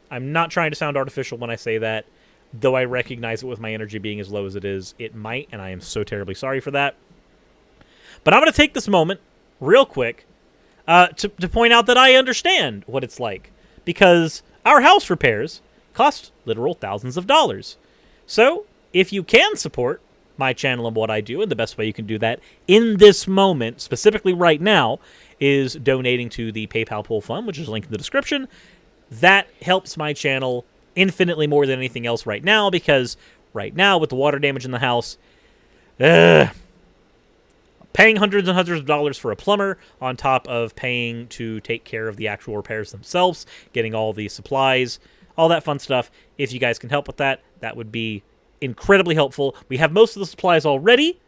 I'm not trying to sound artificial when I say that, though I recognize it with my energy being as low as it is. It might, and I am so terribly sorry for that. But I'm going to take this moment, real quick, to point out that I understand what it's like, because our house repairs cost literal thousands of dollars. So, if you can support my channel and what I do, and the best way you can do that in this moment, specifically right now, is donating to the PayPal Pool Fund, which is linked in the description. That helps my channel infinitely more than anything else right now, because right now, with the water damage in the house, paying hundreds and hundreds of dollars for a plumber on top of paying to take care of the actual repairs themselves, getting all the supplies, all that fun stuff. If you guys can help with that, that would be incredibly helpful. We have most of the supplies already,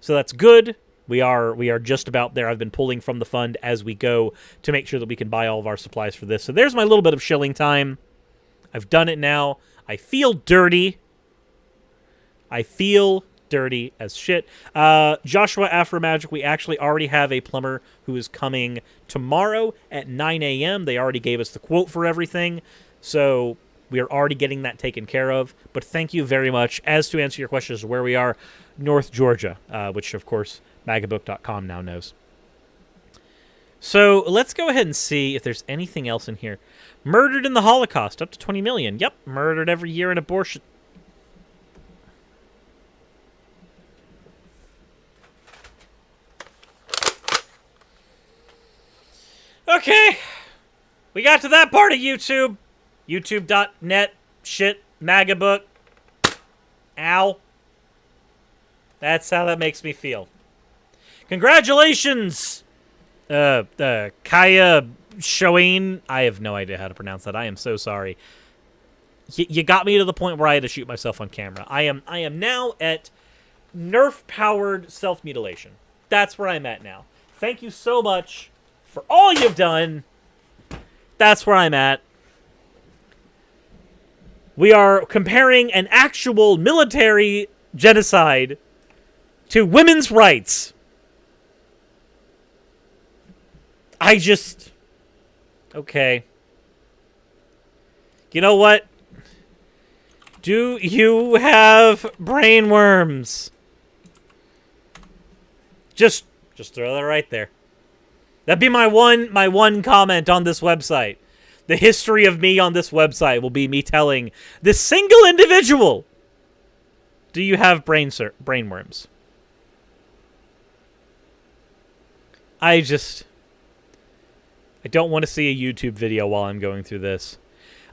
so that's good. We are just about there. I've been pulling from the fund as we go to make sure that we can buy all of our supplies for this. So there's my little bit of shilling time. I've done it now. I feel dirty. I feel dirty as shit. Joshua Afromagic, we actually already have a plumber who is coming tomorrow at 9 a.m. They already gave us the quote for everything. So we are already getting that taken care of. But thank you very much. As to answer your question as to where we are, North Georgia, which, of course, magabook.com now knows. So let's go ahead and see if there's anything else in here. Murdered in the Holocaust, up to 20 million. Yep, murdered every year in abortion. Okay, we got to that part of YouTube. YouTube.net, shit, magabook. Ow. That's how that makes me feel. Congratulations, Kaya Shoain. I have no idea how to pronounce that. I am so sorry. You got me to the point where I had to shoot myself on camera. I am now at Nerf-powered self-mutilation. That's where I'm at now. Thank you so much for all you've done. That's where I'm at. We are comparing an actual military genocide to women's rights. Okay. You know what? Do you have brain worms? Just throw that right there. That'd be my one comment on this website. The history of me on this website will be me telling this single individual, do you have brain worms? I don't want to see a YouTube video while I'm going through this.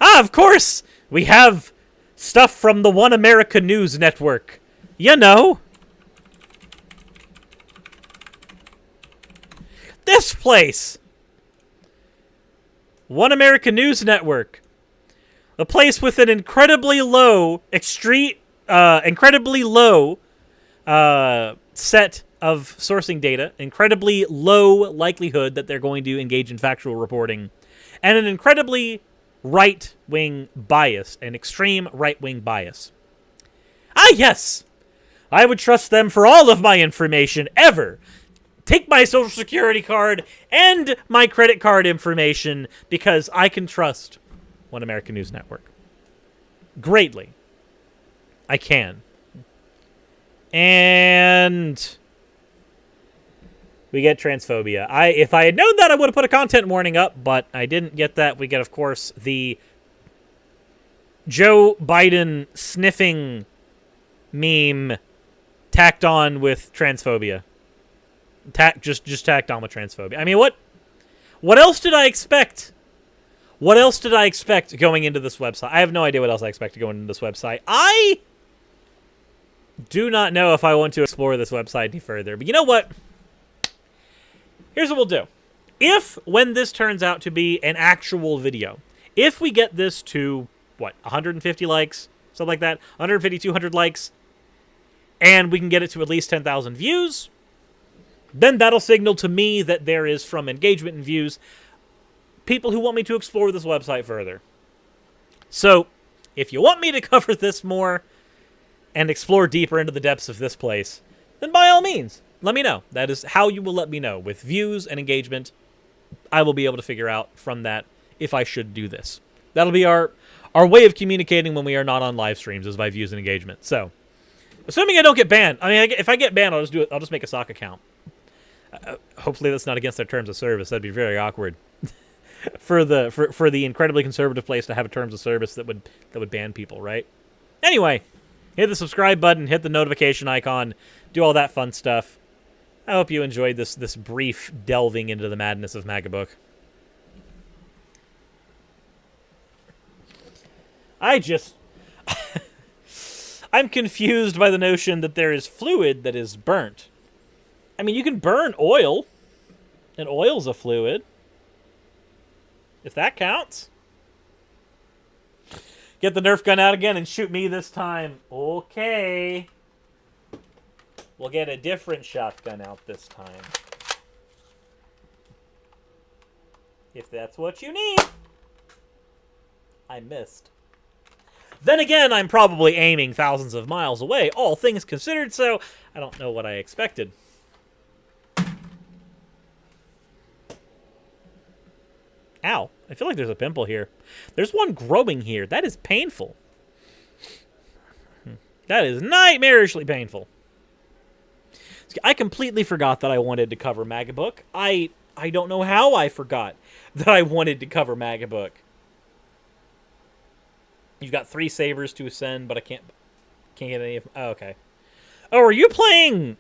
Of course! We have stuff from the One America News Network. You know. This place. One America News Network. A place with an incredibly low, incredibly low set of sourcing data, incredibly low likelihood that they're going to engage in factual reporting, and an incredibly right-wing bias, an extreme right-wing bias. Ah, yes! I would trust them for all of my information ever. Take my social security card and my credit card information because I can trust One American News Network. Greatly. I can. And we get transphobia. If I had known that, I would have put a content warning up, but I didn't get that. We get, of course, the Joe Biden sniffing meme tacked on with transphobia. Just tacked on with transphobia. I mean, what else did I expect? What else did I expect going into this website? I have no idea what else I expected going into this website. I do not know if I want to explore this website any further. But you know what? Here's what we'll do. If, when this turns out to be an actual video, if we get this to, 150 likes? Something like that? 150, 200 likes? And we can get it to at least 10,000 views? Then that'll signal to me that there is, from engagement and views, people who want me to explore this website further. So, If you want me to cover this more and explore deeper into the depths of this place, then by all means, let me know. That is how you will let me know. With views and engagement, I will be able to figure out from that if I should do this. That'll be our way of communicating when we are not on live streams, is by views and engagement. So, assuming I don't get banned. I mean, if I get banned, I'll just do it. I'll just make a sock account. Hopefully that's not against their terms of service. That'd be very awkward for the incredibly conservative place to have a terms of service that would ban people, right? Anyway, hit the subscribe button, hit the notification icon, do all that fun stuff. I hope you enjoyed this brief delving into the madness of Magabook. I'm confused by the notion that there is fluid that is burnt. I mean, you can burn oil, and oil's a fluid. If that counts. Get the Nerf gun out again and shoot me this time. Okay. We'll get a different shotgun out this time. If that's what you need. I missed. Then again, I'm probably aiming thousands of miles away, all things considered, so I don't know what I expected. Ow. I feel like there's a pimple here. There's one growing here. That is painful. That is nightmarishly painful. I completely forgot that I wanted to cover Magabook. I don't know how I forgot that I wanted to cover Magabook. You've got 3 sabers to ascend, but I can't get any of them. Oh, okay. Oh, are you playing...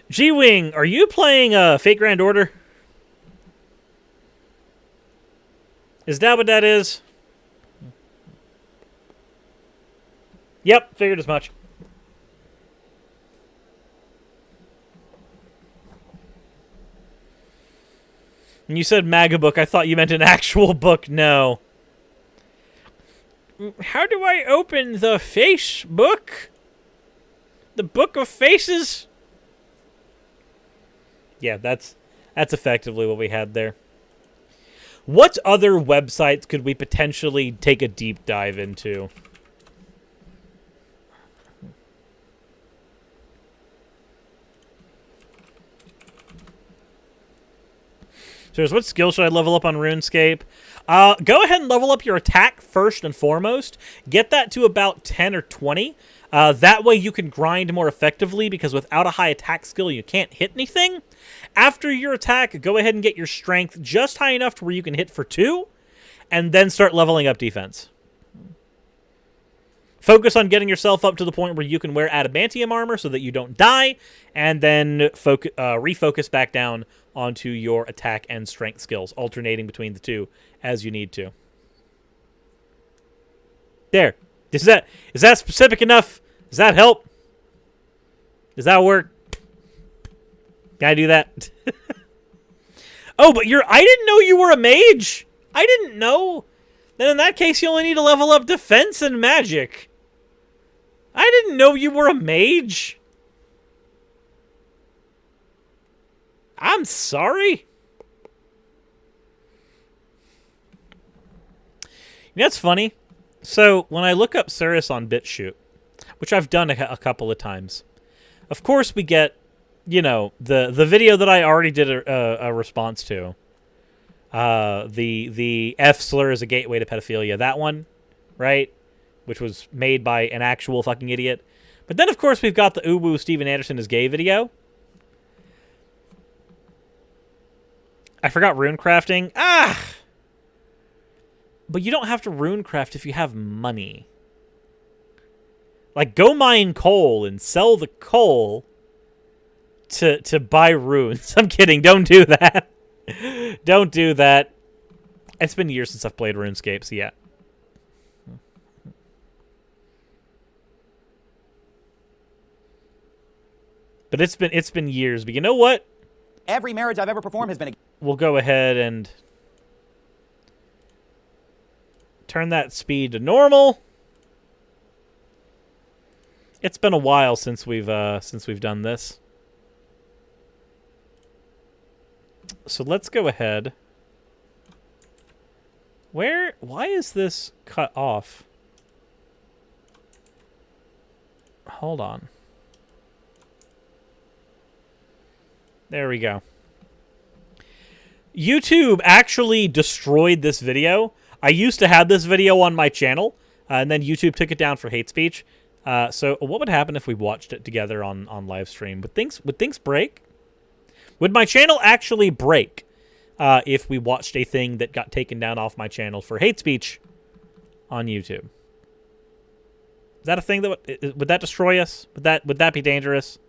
G-Wing, are you playing Fate Grand Order? Is that what that is? Yep, figured as much. When you said Magabook, I thought you meant an actual book. No. How do I open the Facebook? The Book of Faces? Yeah, that's effectively what we had there. What other websites could we potentially take a deep dive into? So, what skill should I level up on RuneScape? Go ahead and level up your attack first and foremost. Get that to about 10 or 20. That way you can grind more effectively, because without a high attack skill, you can't hit anything. After your attack, go ahead and get your strength just high enough to where you can hit for 2, and then start leveling up defense. Focus on getting yourself up to the point where you can wear adamantium armor so that you don't die, and then refocus back down onto your attack and strength skills, alternating between the two as you need to. There. Is that specific enough? Does that help? Does that work? Can I do that? Oh, but I didn't know you were a mage. I didn't know. Then in that case, you only need to level up defense and magic. I didn't know you were a mage. I'm sorry. You know what's funny? So, when I look up Cirrus on BitChute, which I've done a couple of times, of course we get, you know, the video that I already did a response to. The F slur is a gateway to pedophilia. That one, right? Which was made by an actual fucking idiot. But then, of course, we've got the Uwu Steven Anderson is gay video. I forgot rune crafting. Ah! But you don't have to runecraft if you have money. Like, go mine coal and sell the coal to buy runes. I'm kidding. Don't do that. Don't do that. It's been years since I've played RuneScape, so yeah. But it's been years. But you know what? Every marriage I've ever performed has been a... We'll go ahead and turn that speed to normal. It's been a while since we've done this. So let's go ahead. Why is this cut off? hold on. There we go. YouTube actually destroyed this video. I used to have this video on my channel, and then YouTube took it down for hate speech. So what would happen if we watched it together on live stream? Would things break? Would my channel actually break if we watched a thing that got taken down off my channel for hate speech on YouTube? Is that a thing that would that destroy us? Would that be dangerous?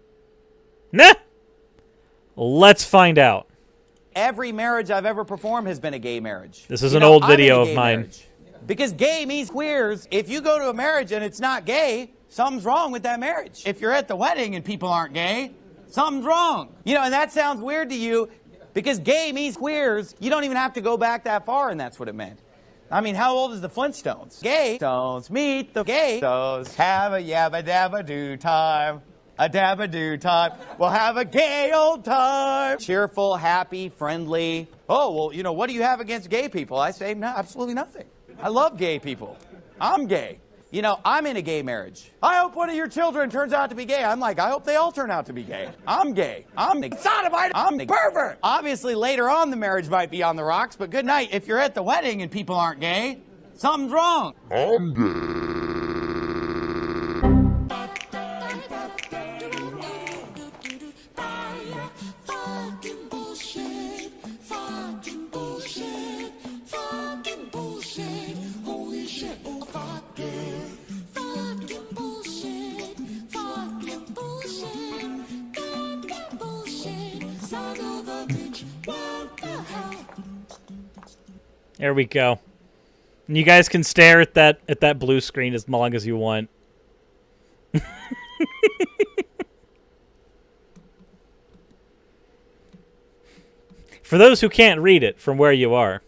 Nah. Let's find out. Every marriage I've ever performed has been a gay marriage. This is an old video of mine. Marriage. Because gay means queers. If you go to a marriage and it's not gay, something's wrong with that marriage. If you're at the wedding and people aren't gay, something's wrong. You know, and that sounds weird to you because gay means queers. You don't even have to go back that far, and that's what it meant. I mean, how old is the Flintstones? Gay stones meet the gay stones. Have a yabba dabba do time. A dabba do time. We'll have a gay old time. Cheerful, happy, friendly. Oh, well, you know, what do you have against gay people? I say, no, absolutely nothing. I love gay people. I'm gay. You know, I'm in a gay marriage. I hope one of your children turns out to be gay. I'm like, I hope they all turn out to be gay. I'm gay. I'm the sodomite. I'm the pervert. Obviously, later on, the marriage might be on the rocks, but good night. If you're at the wedding and people aren't gay, something's wrong. I'm gay. There we go. And you guys can stare at that blue screen as long as you want. For those who can't read it from where you are.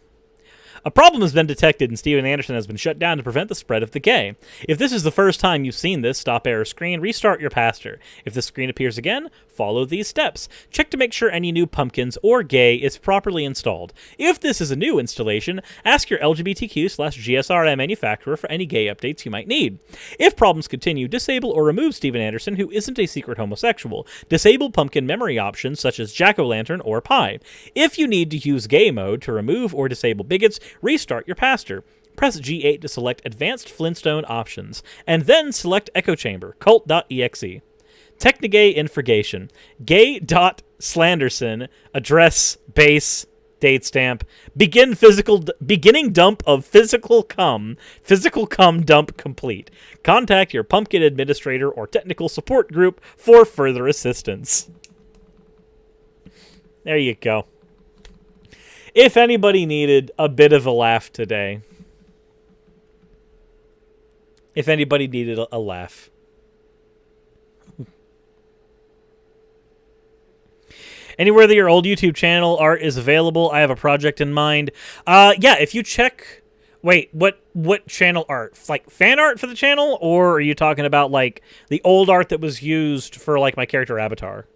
A problem has been detected and Steven Anderson has been shut down to prevent the spread of the gay. If this is the first time you've seen this stop error screen, restart your pastor. If the screen appears again, follow these steps. Check to make sure any new pumpkins or gay is properly installed. If this is a new installation, ask your LGBTQ/GSRM manufacturer for any gay updates you might need. If problems continue, disable or remove Steven Anderson, who isn't a secret homosexual. Disable pumpkin memory options such as jack-o'-lantern or pie. If you need to use gay mode to remove or disable bigots, restart your pastor. Press G8 to select Advanced Flintstone Options, and then select Echo Chamber, cult.exe. Technogay Infragation, gay.slanderson, address, base, date stamp, beginning dump of physical cum dump complete. Contact your pumpkin administrator or technical support group for further assistance. There you go. If anybody needed a bit of a laugh today. If anybody needed a laugh. Anywhere that your old YouTube channel art is available, I have a project in mind. Yeah, if you check... Wait, what channel art? Like fan art for the channel? Or are you talking about like the old art that was used for like my character avatar?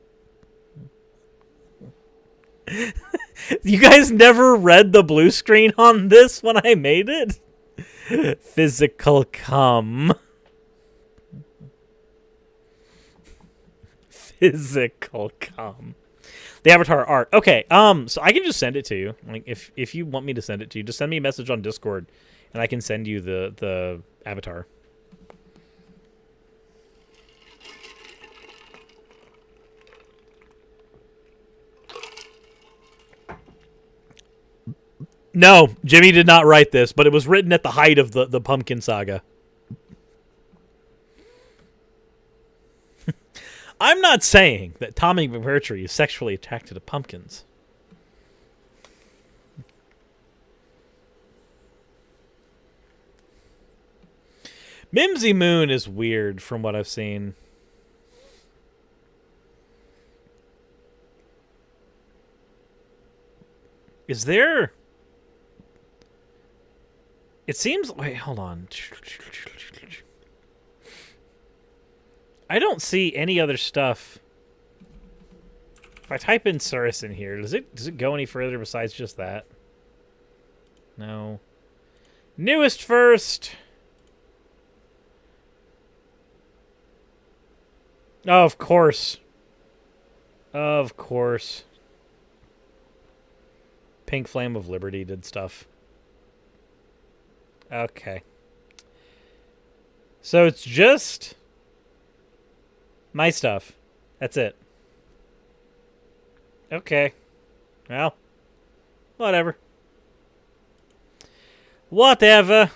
You guys never read the blue screen on this when I made it? Physical cum. Physical cum. The avatar art. Okay, so I can just send it to you. Like if you want me to send it to you, just send me a message on Discord and I can send you the avatar. No, Jimmy did not write this, but it was written at the height of the Pumpkin Saga. I'm not saying that Tommy McMurtry is sexually attracted to pumpkins. Mimsy Moon is weird from what I've seen. Is there... It seems... Wait, hold on. I don't see any other stuff. If I type in Surus in here, does it go any further besides just that? No. Newest first. Oh, of course. Of course. Pink Flame of Liberty did stuff. Okay. So it's just my stuff. That's it. Okay. Well, whatever. Whatever.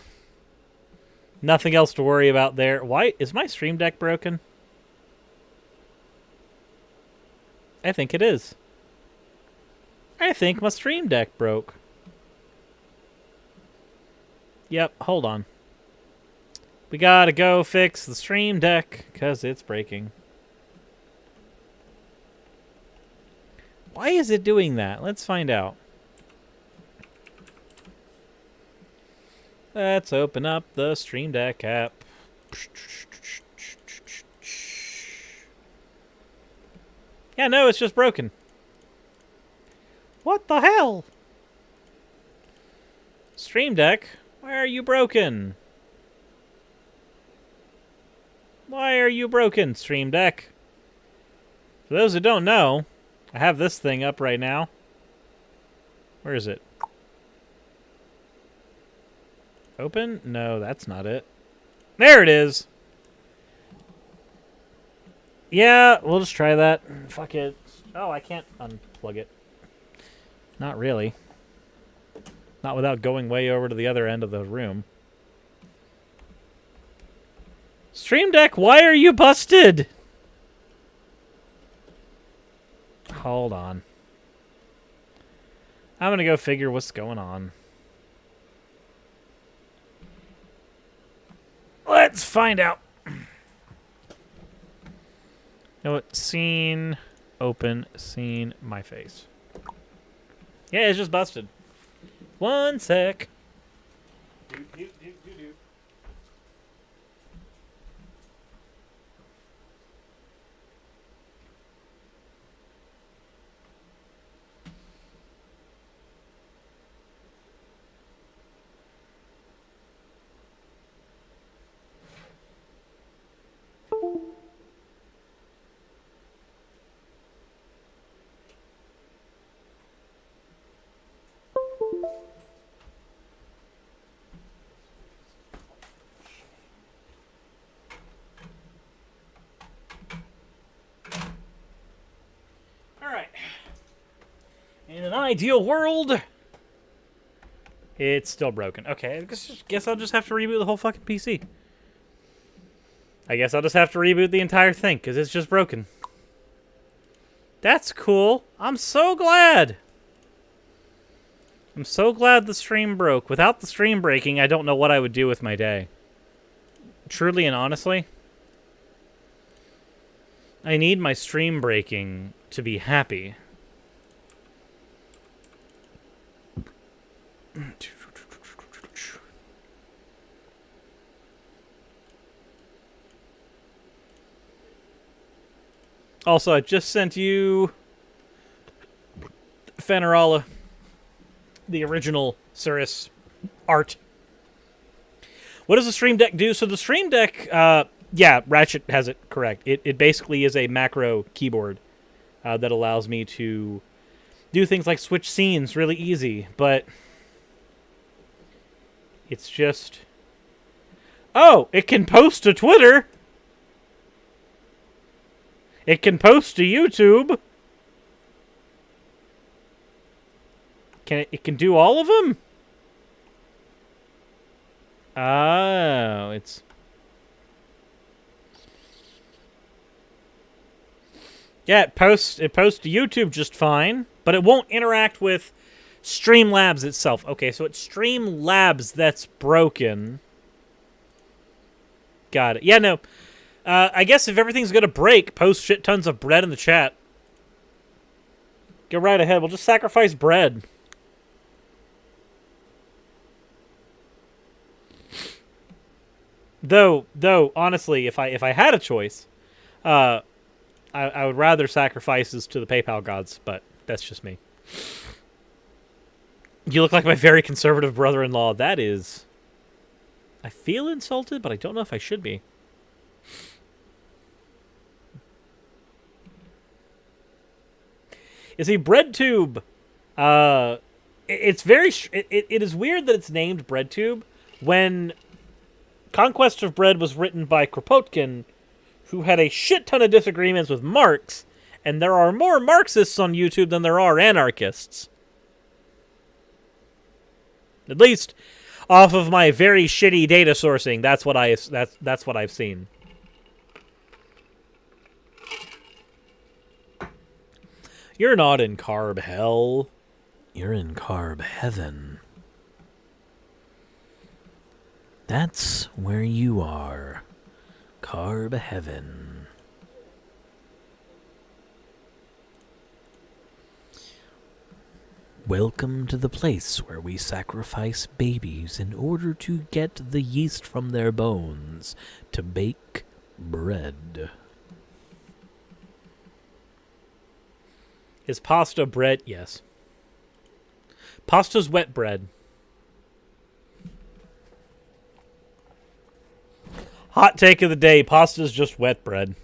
Nothing else to worry about there. Why is my Stream Deck broken? I think it is. I think my Stream Deck broke. Yep, hold on. We gotta go fix the Stream Deck, because it's breaking. Why is it doing that? Let's find out. Let's open up the Stream Deck app. Yeah, no, it's just broken. What the hell? Stream Deck, why are you broken? Why are you broken, Stream Deck? For those who don't know, I have this thing up right now. Where is it? Open? No, that's not it. There it is! Yeah, we'll just try that. Fuck it. Oh, I can't unplug it. Not really. Not without going way over to the other end of the room. Stream Deck, why are you busted? Hold on. I'm gonna go figure what's going on. Let's find out. You know what? Scene, open, scene, my face. Yeah, it's just busted. One sec. In an ideal world, it's still broken. Okay, I guess I'll just have to reboot the whole fucking PC. I guess I'll just have to reboot the entire thing, because it's just broken. That's cool. I'm so glad. I'm so glad the stream broke. Without the stream breaking, I don't know what I would do with my day. Truly and honestly, I need my stream breaking to be happy. Also, I just sent you Fanerala, the original Cirrus art. What does the Stream Deck do? So the Stream Deck, yeah, Ratchet has it correct. It basically is a macro keyboard that allows me to do things like switch scenes really easy, but it's just... Oh, it can post to Twitter! It can post to YouTube! It can do all of them? Oh, it's... Yeah, it posts to YouTube just fine, but it won't interact with Streamlabs itself. Okay, so it's Streamlabs that's broken. Got it. Yeah, no. I guess if everything's gonna break, post shit tons of bread in the chat. Go right ahead. We'll just sacrifice bread. Though, honestly, if I had a choice, I would rather sacrifices to the PayPal gods, but that's just me. You look like my very conservative brother-in-law. That is... I feel insulted, but I don't know if I should be. is a BreadTube. It's very. It is weird that it's named BreadTube when Conquest of Bread was written by Kropotkin, who had a shit ton of disagreements with Marx, and there are more Marxists on YouTube than there are anarchists. At least, off of my very shitty data sourcing, that's what I've seen. You're not in carb hell. You're in carb heaven. That's where you are. Carb heaven. Welcome to the place where we sacrifice babies in order to get the yeast from their bones to bake bread. Is pasta bread? Yes. Pasta's wet bread. Hot take of the day, pasta's just wet bread.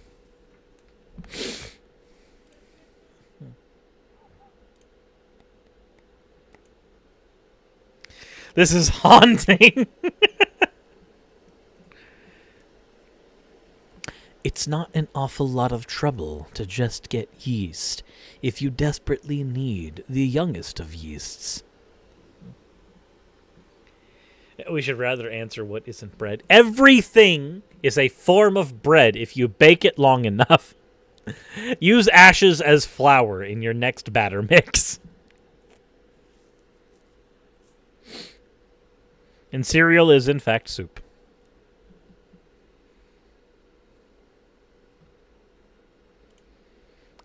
This is haunting. It's not an awful lot of trouble to just get yeast if you desperately need the youngest of yeasts. We should rather answer what isn't bread. Everything is a form of bread if you bake it long enough. Use ashes as flour in your next batter mix. And cereal is, in fact, soup.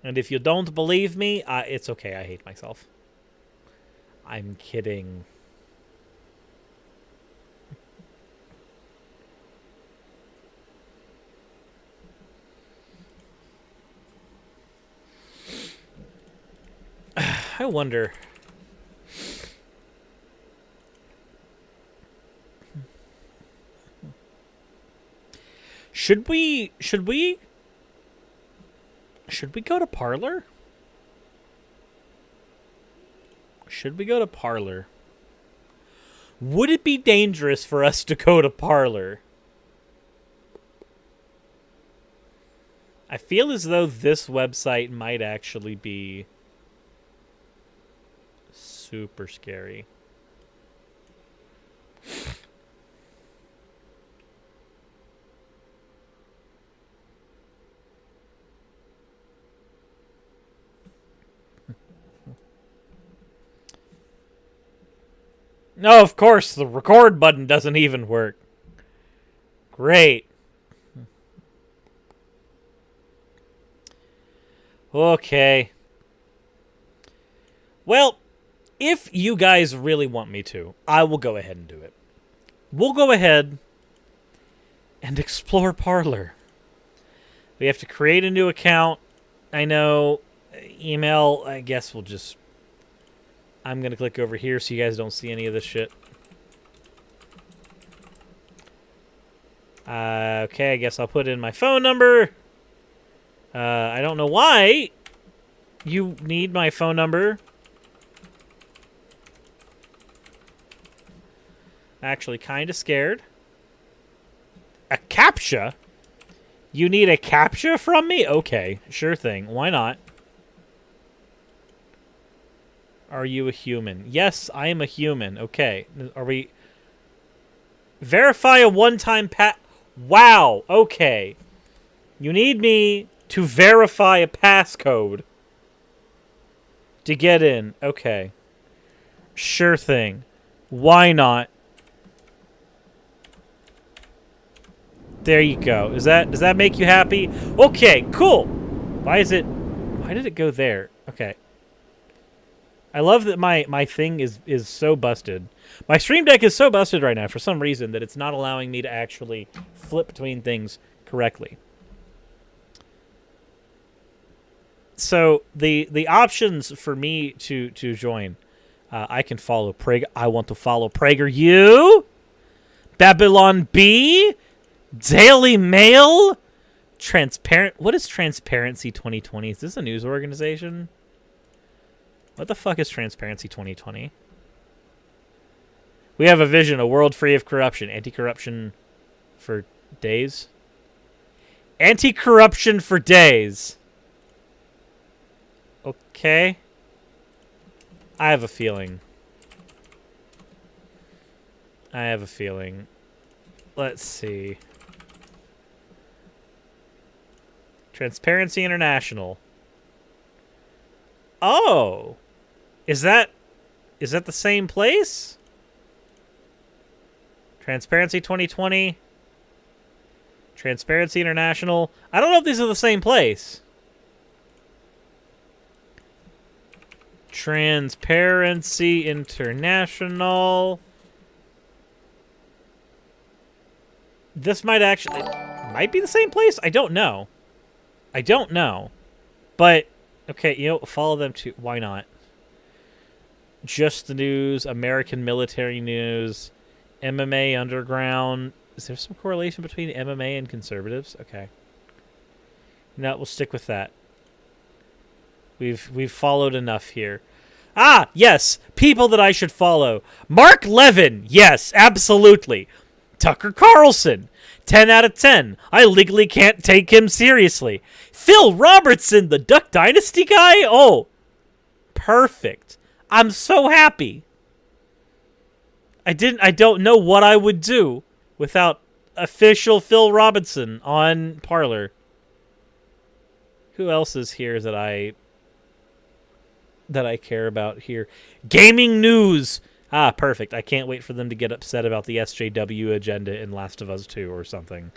And if you don't believe me, it's okay. I hate myself. I'm kidding. I wonder. Should we go to Parlor? Should we go to Parlor? Would it be dangerous for us to go to Parlor? I feel as though this website might actually be super scary. No, of course, the record button doesn't even work. Great. Okay. Well, if you guys really want me to, I will go ahead and do it. We'll go ahead and explore Parlor. We have to create a new account. I know. Email, I guess we'll just... I'm going to click over here so you guys don't see any of this shit. Okay, I guess I'll put in my phone number. I don't know why you need my phone number. Actually, kind of scared. A CAPTCHA? You need a CAPTCHA from me? Okay, sure thing. Why not? Are you a human? Yes, I am a human. Okay. Are we... Verify a one-time Wow. Okay. You need me to verify a passcode to get in. Okay. Sure thing. Why not? There you go. Does that make you happy? Okay, cool. Why did it go there? Okay. I love that my thing is so busted. My Stream Deck is so busted right now for some reason that it's not allowing me to actually flip between things correctly. So the options for me to join, I can follow I want to follow PragerU, Babylon B, Daily Mail, Transparent. What is Transparency 2020? Is this a news organization? What the fuck is Transparency 2020? We have a vision, a world free of corruption. Anti-corruption for days? Anti-corruption for days. Okay. I have a feeling. Let's see. Transparency International. Oh! Is that the same place? Transparency 2020. Transparency International. I don't know if these are the same place. Transparency International. This might be the same place. I don't know. But okay, follow them too. Why not? Just the News, American Military News, MMA Underground. Is there some correlation between MMA and conservatives? Okay. No, we'll stick with that. We've followed enough here. Ah, yes, people that I should follow. Mark Levin. Yes, absolutely. Tucker Carlson. 10 out of 10. I legally can't take him seriously. Phil Robertson, the Duck Dynasty guy? Oh, perfect. I'm so happy. I don't know what I would do without official Phil Robertson on Parler. Who else is here that I care about here? Gaming news. Ah, perfect. I can't wait for them to get upset about the SJW agenda in Last of Us 2 or something.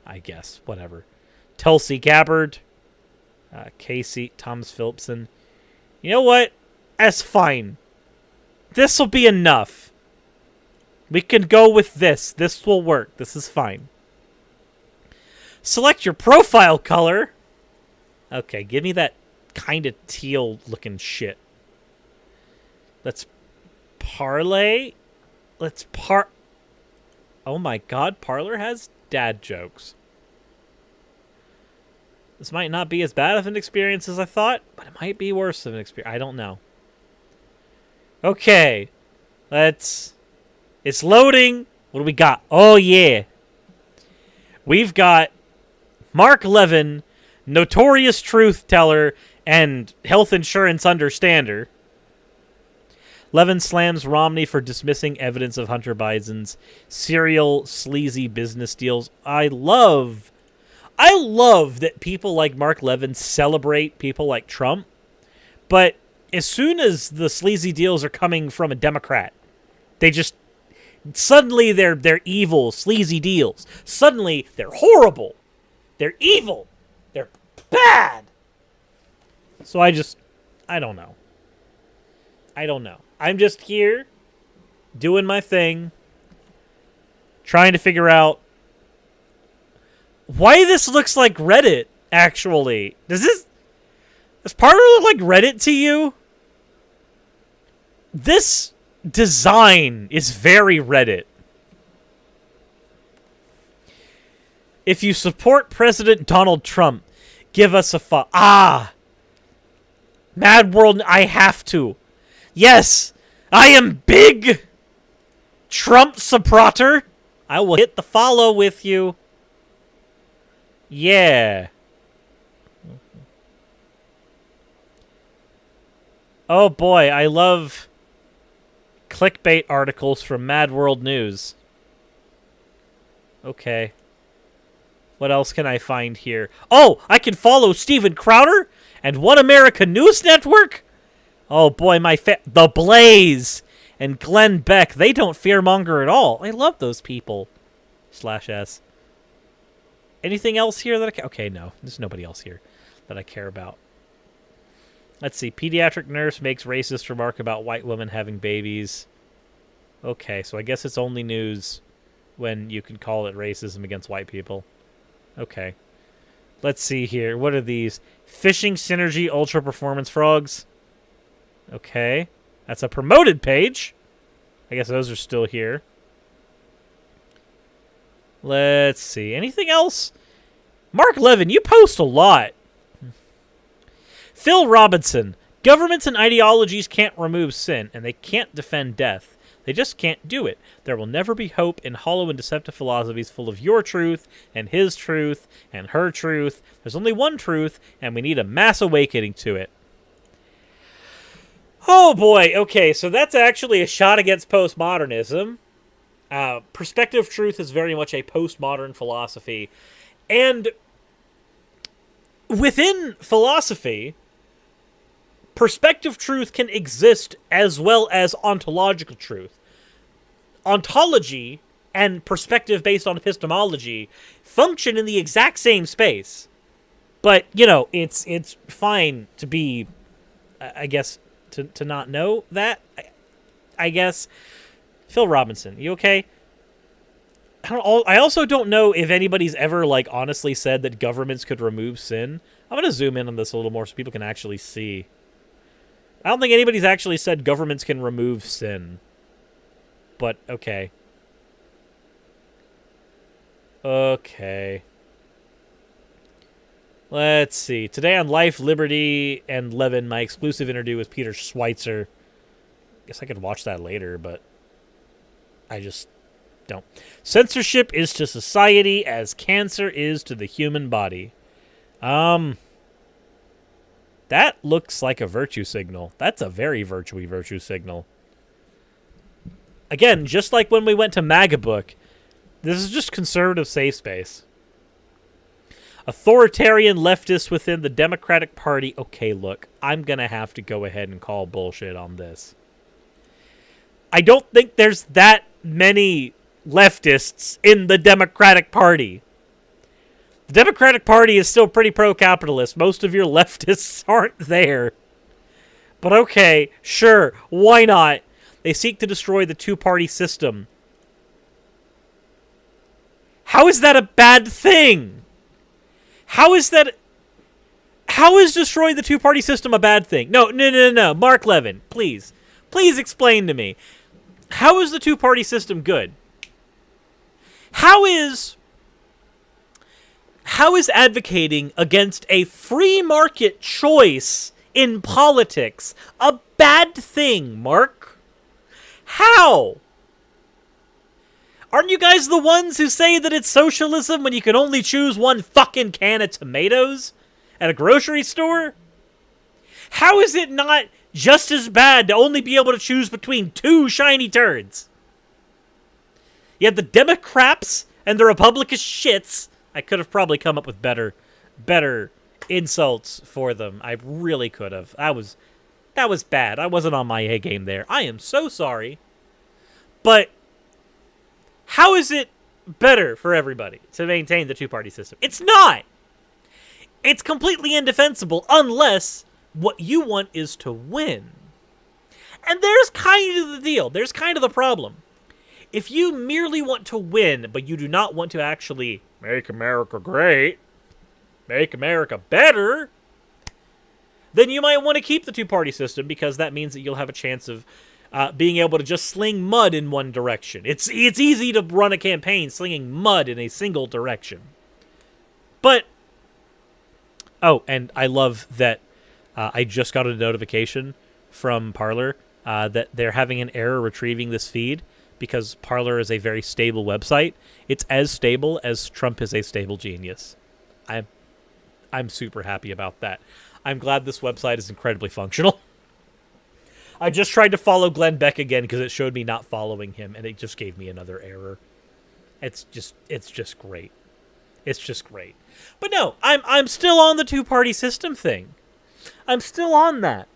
I guess. Whatever. Tulsi Gabbard. Casey. Thomas Phillipson. You know what? That's fine. This will be enough. We can go with this. This will work. This is fine. Select your profile color. Okay, give me that kind of teal looking shit. Let's parlay. Oh my god, Parler has dad jokes. This might not be as bad of an experience as I thought, but it might be worse of an experience. I don't know. Okay. It's loading. What do we got? Oh yeah. We've got Mark Levin, notorious truth teller and health insurance understander. Levin slams Romney for dismissing evidence of Hunter Biden's serial sleazy business deals. I love that people like Mark Levin celebrate people like Trump, but as soon as the sleazy deals are coming from a Democrat, they just suddenly they're evil, sleazy deals. Suddenly they're horrible. They're evil. They're bad. So I don't know. I'm just here doing my thing, trying to figure out why this looks like Reddit, actually. Does Parler look like Reddit to you? This design is very Reddit. If you support President Donald Trump, give us a Mad World, I have to. Yes, I am big Trump supporter. I will hit the follow with you. Yeah. Oh boy, I love clickbait articles from Mad World News. Okay. What else can I find here? Oh, I can follow Steven Crowder and One America News Network. Oh boy, The Blaze and Glenn Beck, they don't fearmonger at all. I love those people. /S. Anything else here that okay, no. There's nobody else here that I care about. Let's see. Pediatric nurse makes racist remark about white women having babies. Okay, so I guess it's only news when you can call it racism against white people. Okay. Let's see here. What are these? Fishing Synergy Ultra Performance Frogs. Okay. That's a promoted page. I guess those are still here. Let's see. Anything else? Mark Levin, you post a lot. Phil Robinson. Governments and ideologies can't remove sin, and they can't defend death. They just can't do it. There will never be hope in hollow and deceptive philosophies full of your truth, and his truth, and her truth. There's only one truth, and we need a mass awakening to it. Oh boy, okay, so that's actually a shot against postmodernism. Perspective truth is very much a postmodern philosophy. And within philosophy, perspective truth can exist as well as ontological truth. Ontology and perspective based on epistemology function in the exact same space. But, you know, it's fine to be, I guess, to not know that, I guess. Phil Robinson, you okay? I also don't know if anybody's ever, like, honestly said that governments could remove sin. I'm going to zoom in on this a little more so people can actually see. I don't think anybody's actually said governments can remove sin. But, okay. Okay. Let's see. Today on Life, Liberty, and Levin, my exclusive interview with Peter Schweitzer. Guess I could watch that later, but I just don't. Censorship is to society as cancer is to the human body. That looks like a virtue signal. That's a very virtue-y virtue signal. Again, just like when we went to MAGA Book, this is just conservative safe space. Authoritarian leftists within the Democratic Party. Okay, look, I'm going to have to go ahead and call bullshit on this. I don't think there's that many leftists in the Democratic Party. The Democratic Party is still pretty pro-capitalist. Most of your leftists aren't there. But okay, sure, why not? They seek to destroy the two-party system. How is that a bad thing? How is destroying the two-party system a bad thing? No. Mark Levin, please. Please explain to me. How is the two-party system good? How is advocating against a free market choice in politics a bad thing, Mark? How? Aren't you guys the ones who say that it's socialism when you can only choose one fucking can of tomatoes at a grocery store? How is it not just as bad to only be able to choose between two shiny turds? You have the Democrats and the Republican shits. I could have probably come up with better insults for them. I really could have. That was bad. I wasn't on my A game there. I am so sorry. But how is it better for everybody to maintain the two-party system? It's not. It's completely indefensible unless what you want is to win. And there's kind of the deal. There's kind of the problem. If you merely want to win, but you do not want to actually make America great, make America better, then you might want to keep the two-party system because that means that you'll have a chance of being able to just sling mud in one direction. It's easy to run a campaign slinging mud in a single direction. But, oh, and I love that I just got a notification from Parler that they're having an error retrieving this feed because Parler is a very stable website. It's as stable as Trump is a stable genius. I'm super happy about that. I'm glad this website is incredibly functional. I just tried to follow Glenn Beck again because it showed me not following him, and it just gave me another error. It's just great. It's just great. But no, I'm still on the two-party system thing. I'm still on that.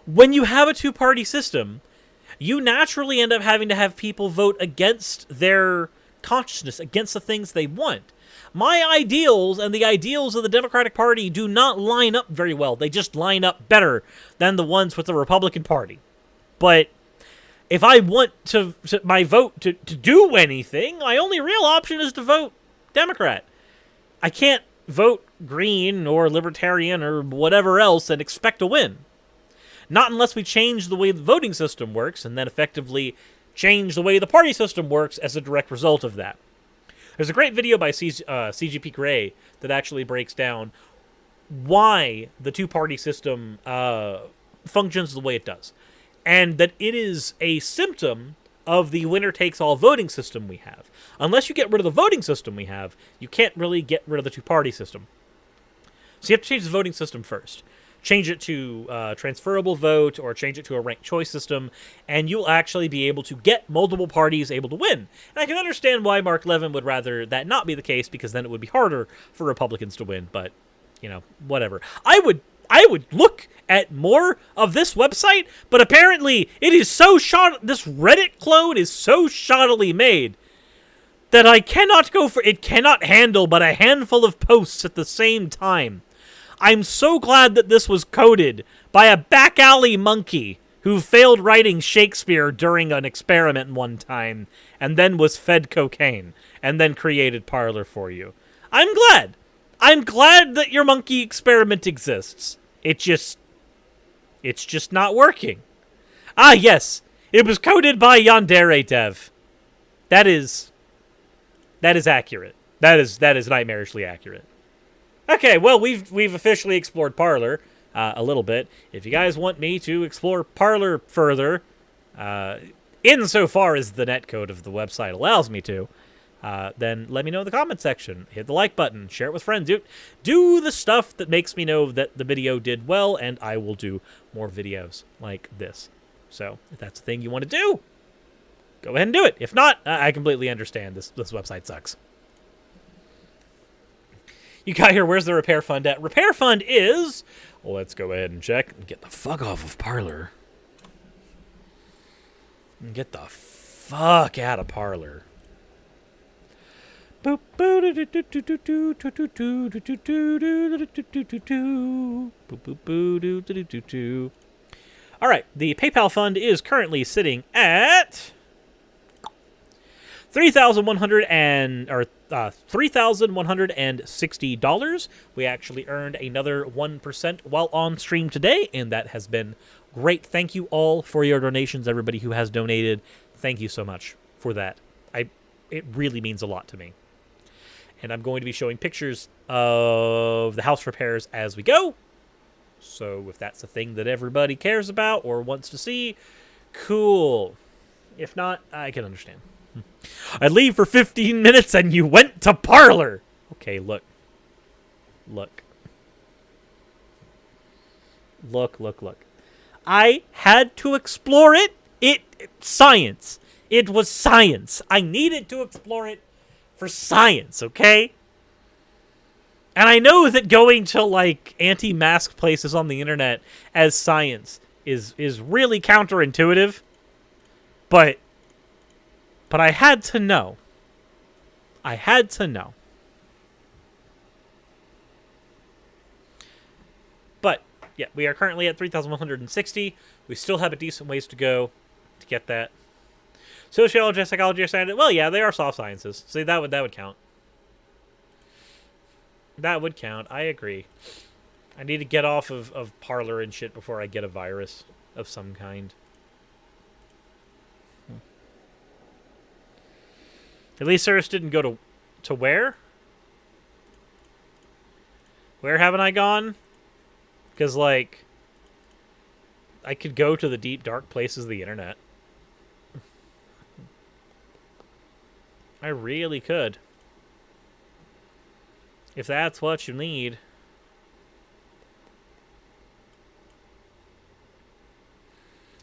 When you have a two-party system, you naturally end up having to have people vote against their consciousness, against the things they want. My ideals and the ideals of the Democratic Party do not line up very well. They just line up better than the ones with the Republican Party. But if I want my vote to do anything, my only real option is to vote Democrat. I can't vote Green or Libertarian or whatever else and expect to win. Not unless we change the way the voting system works and then effectively change the way the party system works as a direct result of that. There's a great video by CGP Grey that actually breaks down why the two-party system functions the way it does. And that it is a symptom of the winner-takes-all voting system we have. Unless you get rid of the voting system we have, you can't really get rid of the two-party system. So you have to change the voting system first. Change it to transferable vote or change it to a ranked choice system, and you'll actually be able to get multiple parties able to win. And I can understand why Mark Levin would rather that not be the case, because then it would be harder for Republicans to win, but, you know, whatever. I would look at more of this website, but apparently it is so this Reddit clone is so shoddily made that I cannot go for it cannot handle but a handful of posts at the same time. I'm so glad that this was coded by a back alley monkey who failed writing Shakespeare during an experiment one time and then was fed cocaine and then created Parler for you. I'm glad. I'm glad that your monkey experiment exists. It's just not working. Ah, yes. It was coded by Yandere Dev. That is accurate. That is nightmarishly accurate. Okay, well, we've officially explored Parler a little bit. If you guys want me to explore Parler further, insofar as the netcode of the website allows me to, then let me know in the comment section. Hit the like button. Share it with friends. Do the stuff that makes me know that the video did well, and I will do more videos like this. So, if that's the thing you want to do, go ahead and do it. If not, I completely understand. This website sucks. You got here, where's the repair fund at? Repair fund is... Well, let's go ahead and check. Get the fuck off of Parler. Get the fuck out of Parler. All right, the PayPal fund is currently sitting at $3,160. We actually earned another 1% while on stream today, and that has been great. Thank you all for your donations, everybody who has donated. Thank you so much for that. It really means a lot to me. And I'm going to be showing pictures of the house repairs as we go. So if that's a thing that everybody cares about or wants to see, cool. If not, I can understand. I leave for 15 minutes and you went to Parler. Okay, look. Look. I had to explore it. Science. It was science. I needed to explore it for science, okay? And I know that going to, like, anti-mask places on the internet as science is really counterintuitive, but I had to know. But, yeah, we are currently at 3,160. We still have a decent ways to go to get that. Sociology, psychology, or science. Well, yeah, they are soft sciences. See, that would count. That would count. I agree. I need to get off of Parler and shit before I get a virus of some kind. At least Cyrus didn't go to where? Where haven't I gone? Because, like, I could go to the deep, dark places of the internet. I really could. If that's what you need.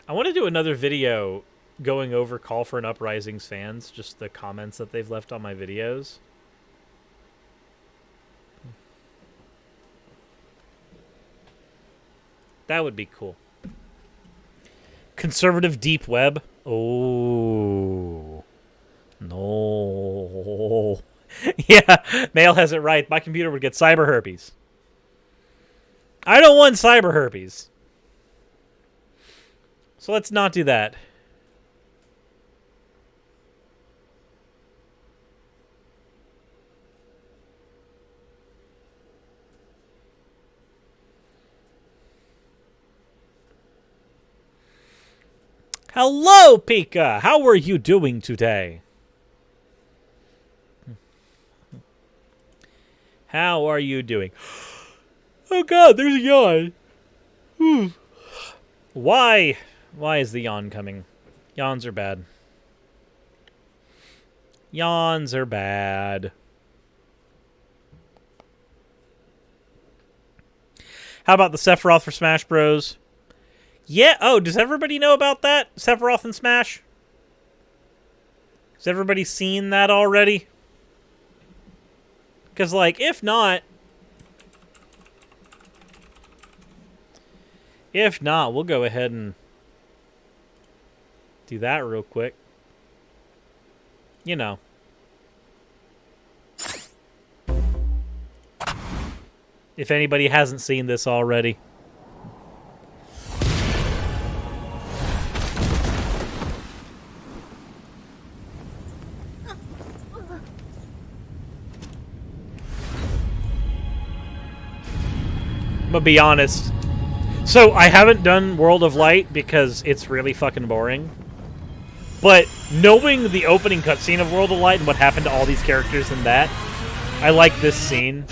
I want to do another video going over Call for an Uprising's fans, just the comments that they've left on my videos. That would be cool. Conservative deep web. Oh. No. Yeah, Mail has it right. My computer would get cyber herpes. I don't want cyber herpes. So let's not do that. Hello, Pika. How are you doing today? How are you doing? Oh god, there's a yawn. Why? Why is the yawn coming? Yawns are bad. Yawns are bad. How about the Sephiroth for Smash Bros? Yeah, oh, does everybody know about that? Sephiroth and Smash? Has everybody seen that already? Because, like, if not, we'll go ahead and do that real quick. You know. If anybody hasn't seen this already. I'm gonna be honest. So, I haven't done World of Light because it's really fucking boring. But knowing the opening cutscene of World of Light and what happened to all these characters in that, I like this scene.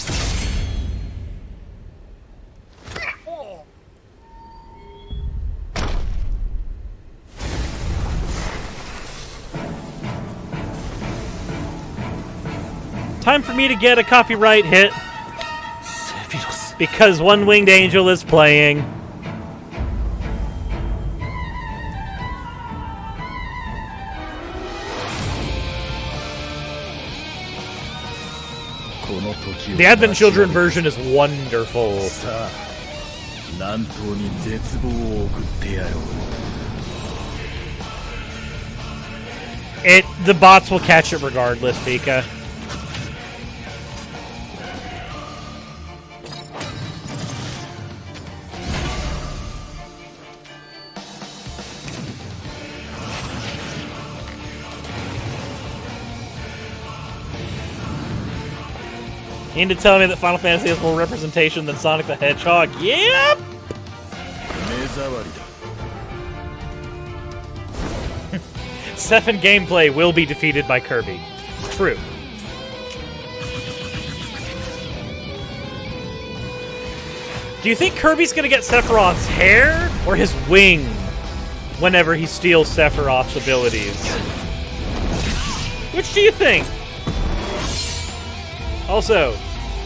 Time for me to get a copyright hit. Because One Winged Angel is playing. The Advent Children version is wonderful. The bots will catch it regardless, Pika. You need to tell me that Final Fantasy has more representation than Sonic the Hedgehog. Yep! Stefan gameplay will be defeated by Kirby. True. Do you think Kirby's gonna get Sephiroth's hair or his wing whenever he steals Sephiroth's abilities? Which do you think? Also,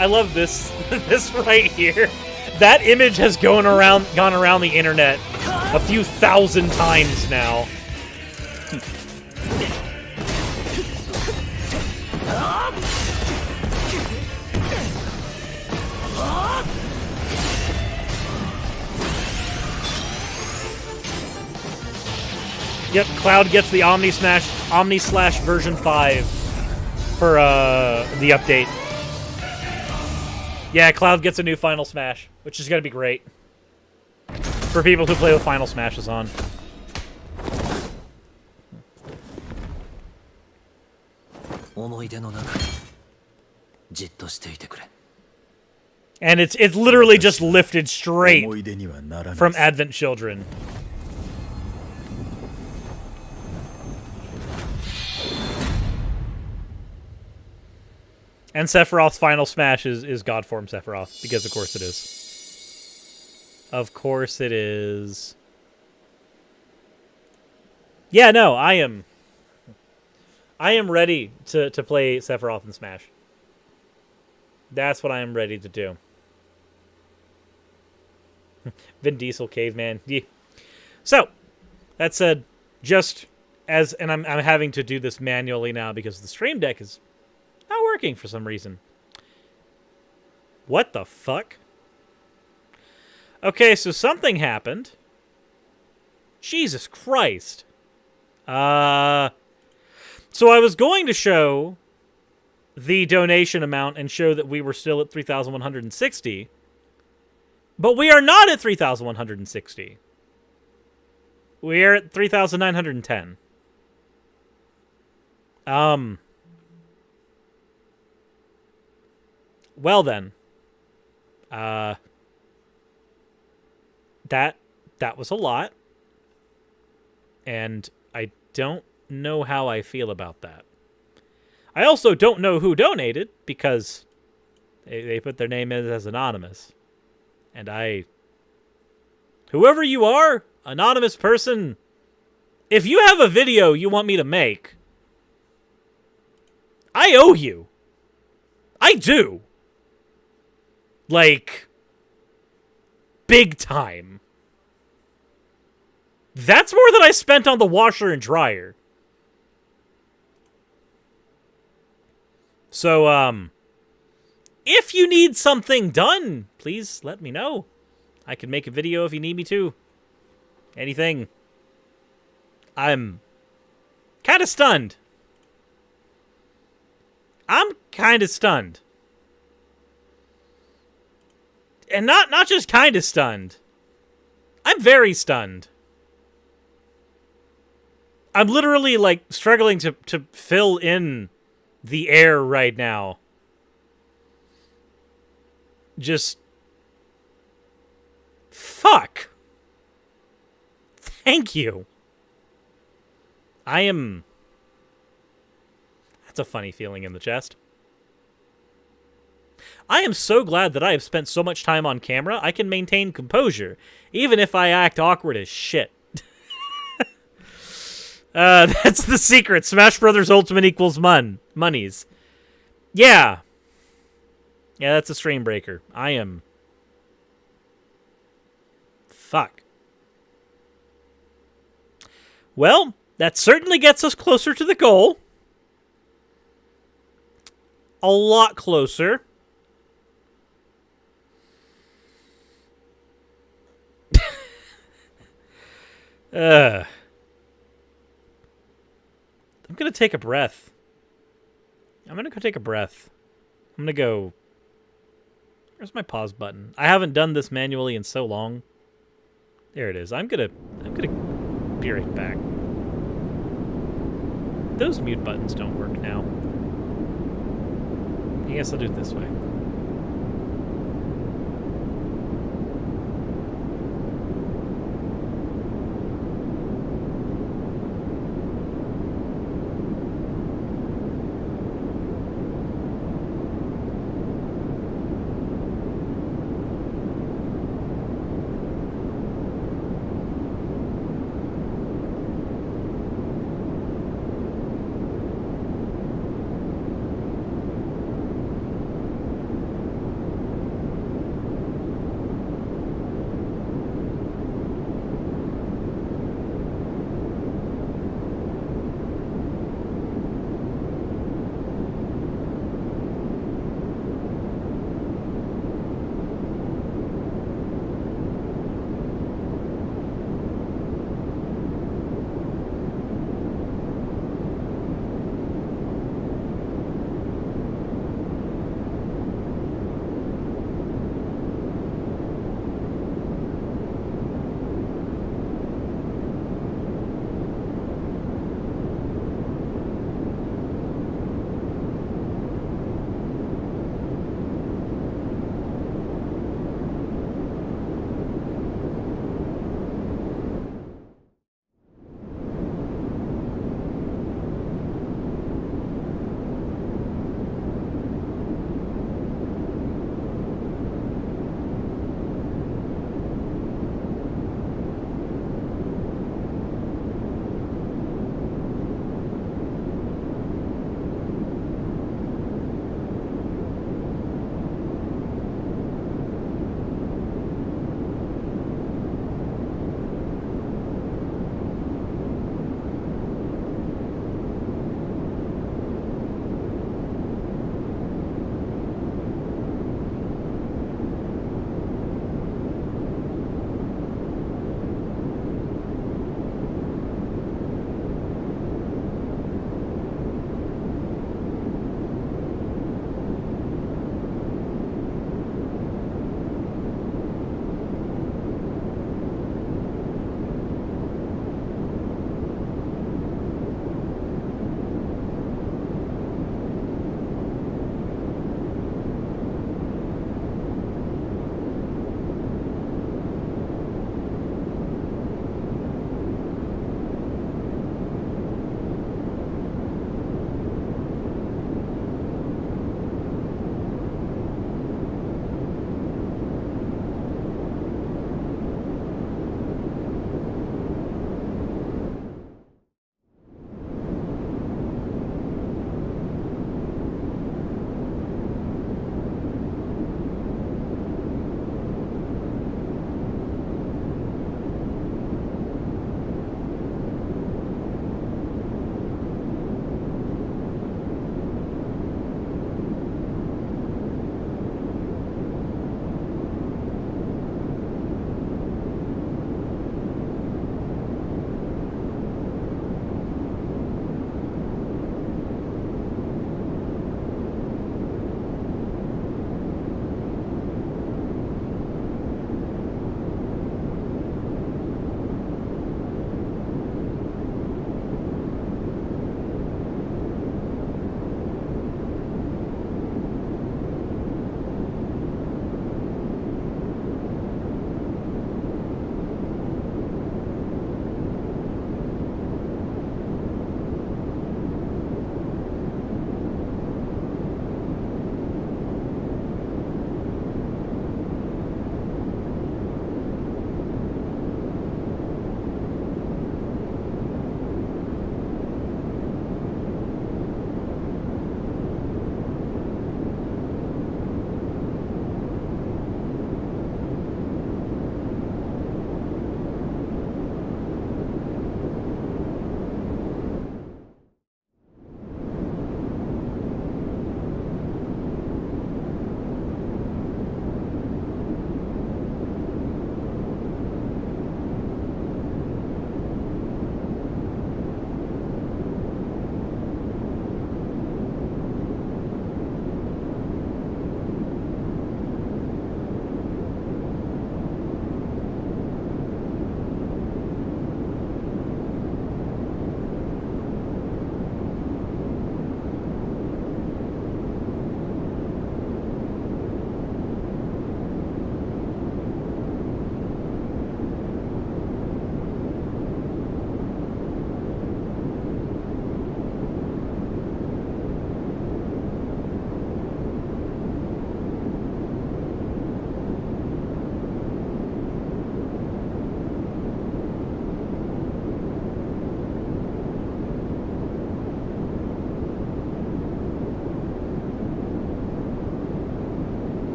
I love this this right here. That image has gone around the internet a few thousand times now. Yep, Cloud gets the Omni Slash version 5 for the update. Yeah, Cloud gets a new Final Smash, which is going to be great for people who play with Final Smashes on. And it's literally just lifted straight from Advent Children. And Sephiroth's Final Smash is God Form Sephiroth, because of course it is. Of course it is. Yeah, no, I am ready to play Sephiroth in Smash. That's what I am ready to do. Vin Diesel Caveman. Yeah. So, that said, and I'm having to do this manually now because the Stream Deck is not working for some reason. What the fuck? Okay, so something happened. Jesus Christ. So I was going to show the donation amount and show that we were still at 3,160. But we are not at 3,160. We are at 3,910. Well then, that was a lot, and I don't know how I feel about that. I also don't know who donated, because they put their name in as anonymous. And whoever you are, anonymous person, if you have a video you want me to make, I owe you. I do. Like, big time. That's more than I spent on the washer and dryer. So, if you need something done, please let me know. I can make a video if you need me to. Anything. I'm kind of stunned. I'm kind of stunned. And not just kind of stunned. I'm very stunned. I'm literally, like, struggling to fill in the air right now. Just... Fuck. Thank you. I am... That's a funny feeling in the chest. I am so glad that I have spent so much time on camera, I can maintain composure, even if I act awkward as shit. That's the secret. Smash Brothers Ultimate equals monies. Yeah. Yeah, that's a stream breaker. I am... Fuck. Well, that certainly gets us closer to the goal. A lot closer. I'm gonna take a breath. I'm gonna go take a breath. I'm gonna go... Where's my pause button? I haven't done this manually in so long. There it is. I'm gonna be right back. Those mute buttons don't work now. I guess I'll do it this way.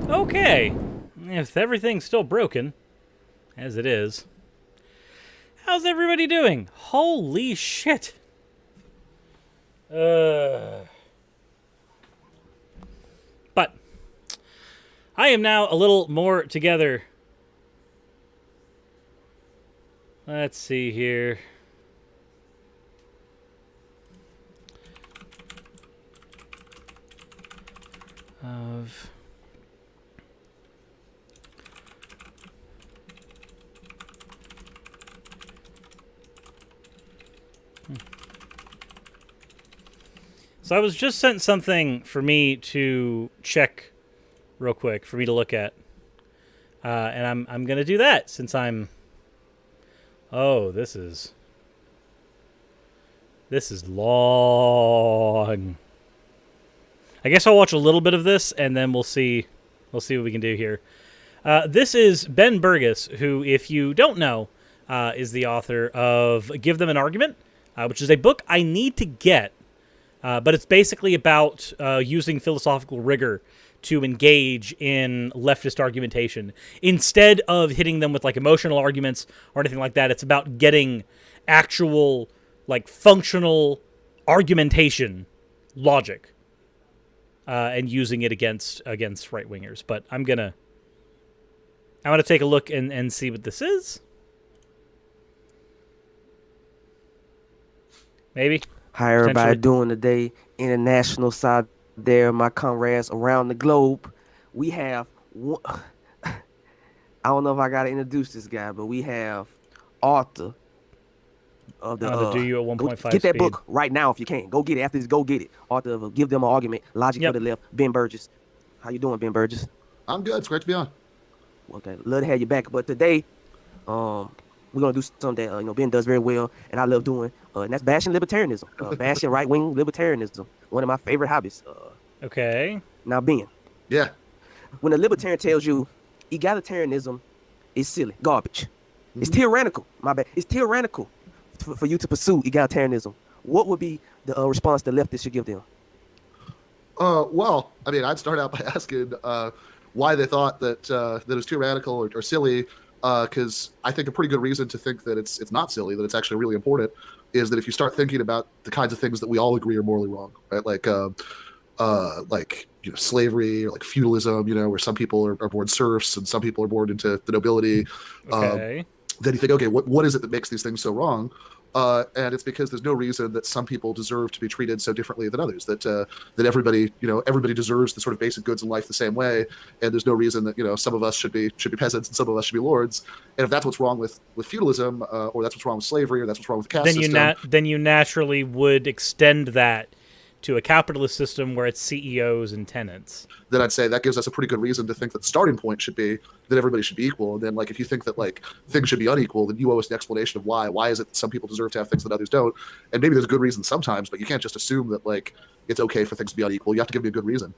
Okay. If everything's still broken, as it is, how's everybody doing? Holy shit. But I am now a little more together. Let's see here. Of So I was just sent something for me to check real quick, for me to look at. And I'm going to do that since I'm... Oh, this is long. I guess I'll watch a little bit of this, and then we'll see what we can do here. This is Ben Burgess, who, if you don't know, is the author of Give Them an Argument, which is a book I need to get. But it's basically about using philosophical rigor to engage in leftist argumentation. Instead of hitting them with like emotional arguments or anything like that, it's about getting actual like functional argumentation logic and using it against right-wingers. But I'm gonna take a look and see what this is. Maybe. How everybody doing today? International side there, my comrades around the globe. We have one, I don't know if I gotta introduce this guy, but we have author of the Do You at 1.5 get that speed. book right now if you can. Go get it after this. Go get it. Author of Give Them an Argument, Logic for the Left, Ben Burgess. How you doing, Ben Burgess? I'm good. It's great to be on. Okay, love to have you back. But today, we're gonna do something that Ben does very well, and I love doing, and that's bashing libertarianism, bashing right-wing libertarianism. One of my favorite hobbies. Okay. Now, Ben. Yeah. When a libertarian tells you egalitarianism is silly, garbage, it's tyrannical. My bad. It's tyrannical for you to pursue egalitarianism. What would be the response the leftists should give them? Well, I mean, I'd start out by asking why they thought that it was tyrannical or silly. Because I think a pretty good reason to think that it's not silly, that it's actually really important, is that if you start thinking about the kinds of things that we all agree are morally wrong, right? Like slavery or like feudalism, where some people are born serfs and some people are born into the nobility. Okay. Then you think, okay, what is it that makes these things so wrong? And it's because there's no reason that some people deserve to be treated so differently than others. That everybody deserves the sort of basic goods in life the same way, and there's no reason that some of us should be peasants and some of us should be lords. And if that's what's wrong with feudalism, or that's what's wrong with slavery, or that's what's wrong with the caste system, then you naturally would extend that to a capitalist system where it's CEOs and tenants. Then I'd say that gives us a pretty good reason to think that the starting point should be that everybody should be equal. And then, like, if you think that like things should be unequal, then you owe us an explanation of why. Why is it that some people deserve to have things that others don't? And maybe there's a good reason sometimes, but you can't just assume that like it's okay for things to be unequal. You have to give me a good reason.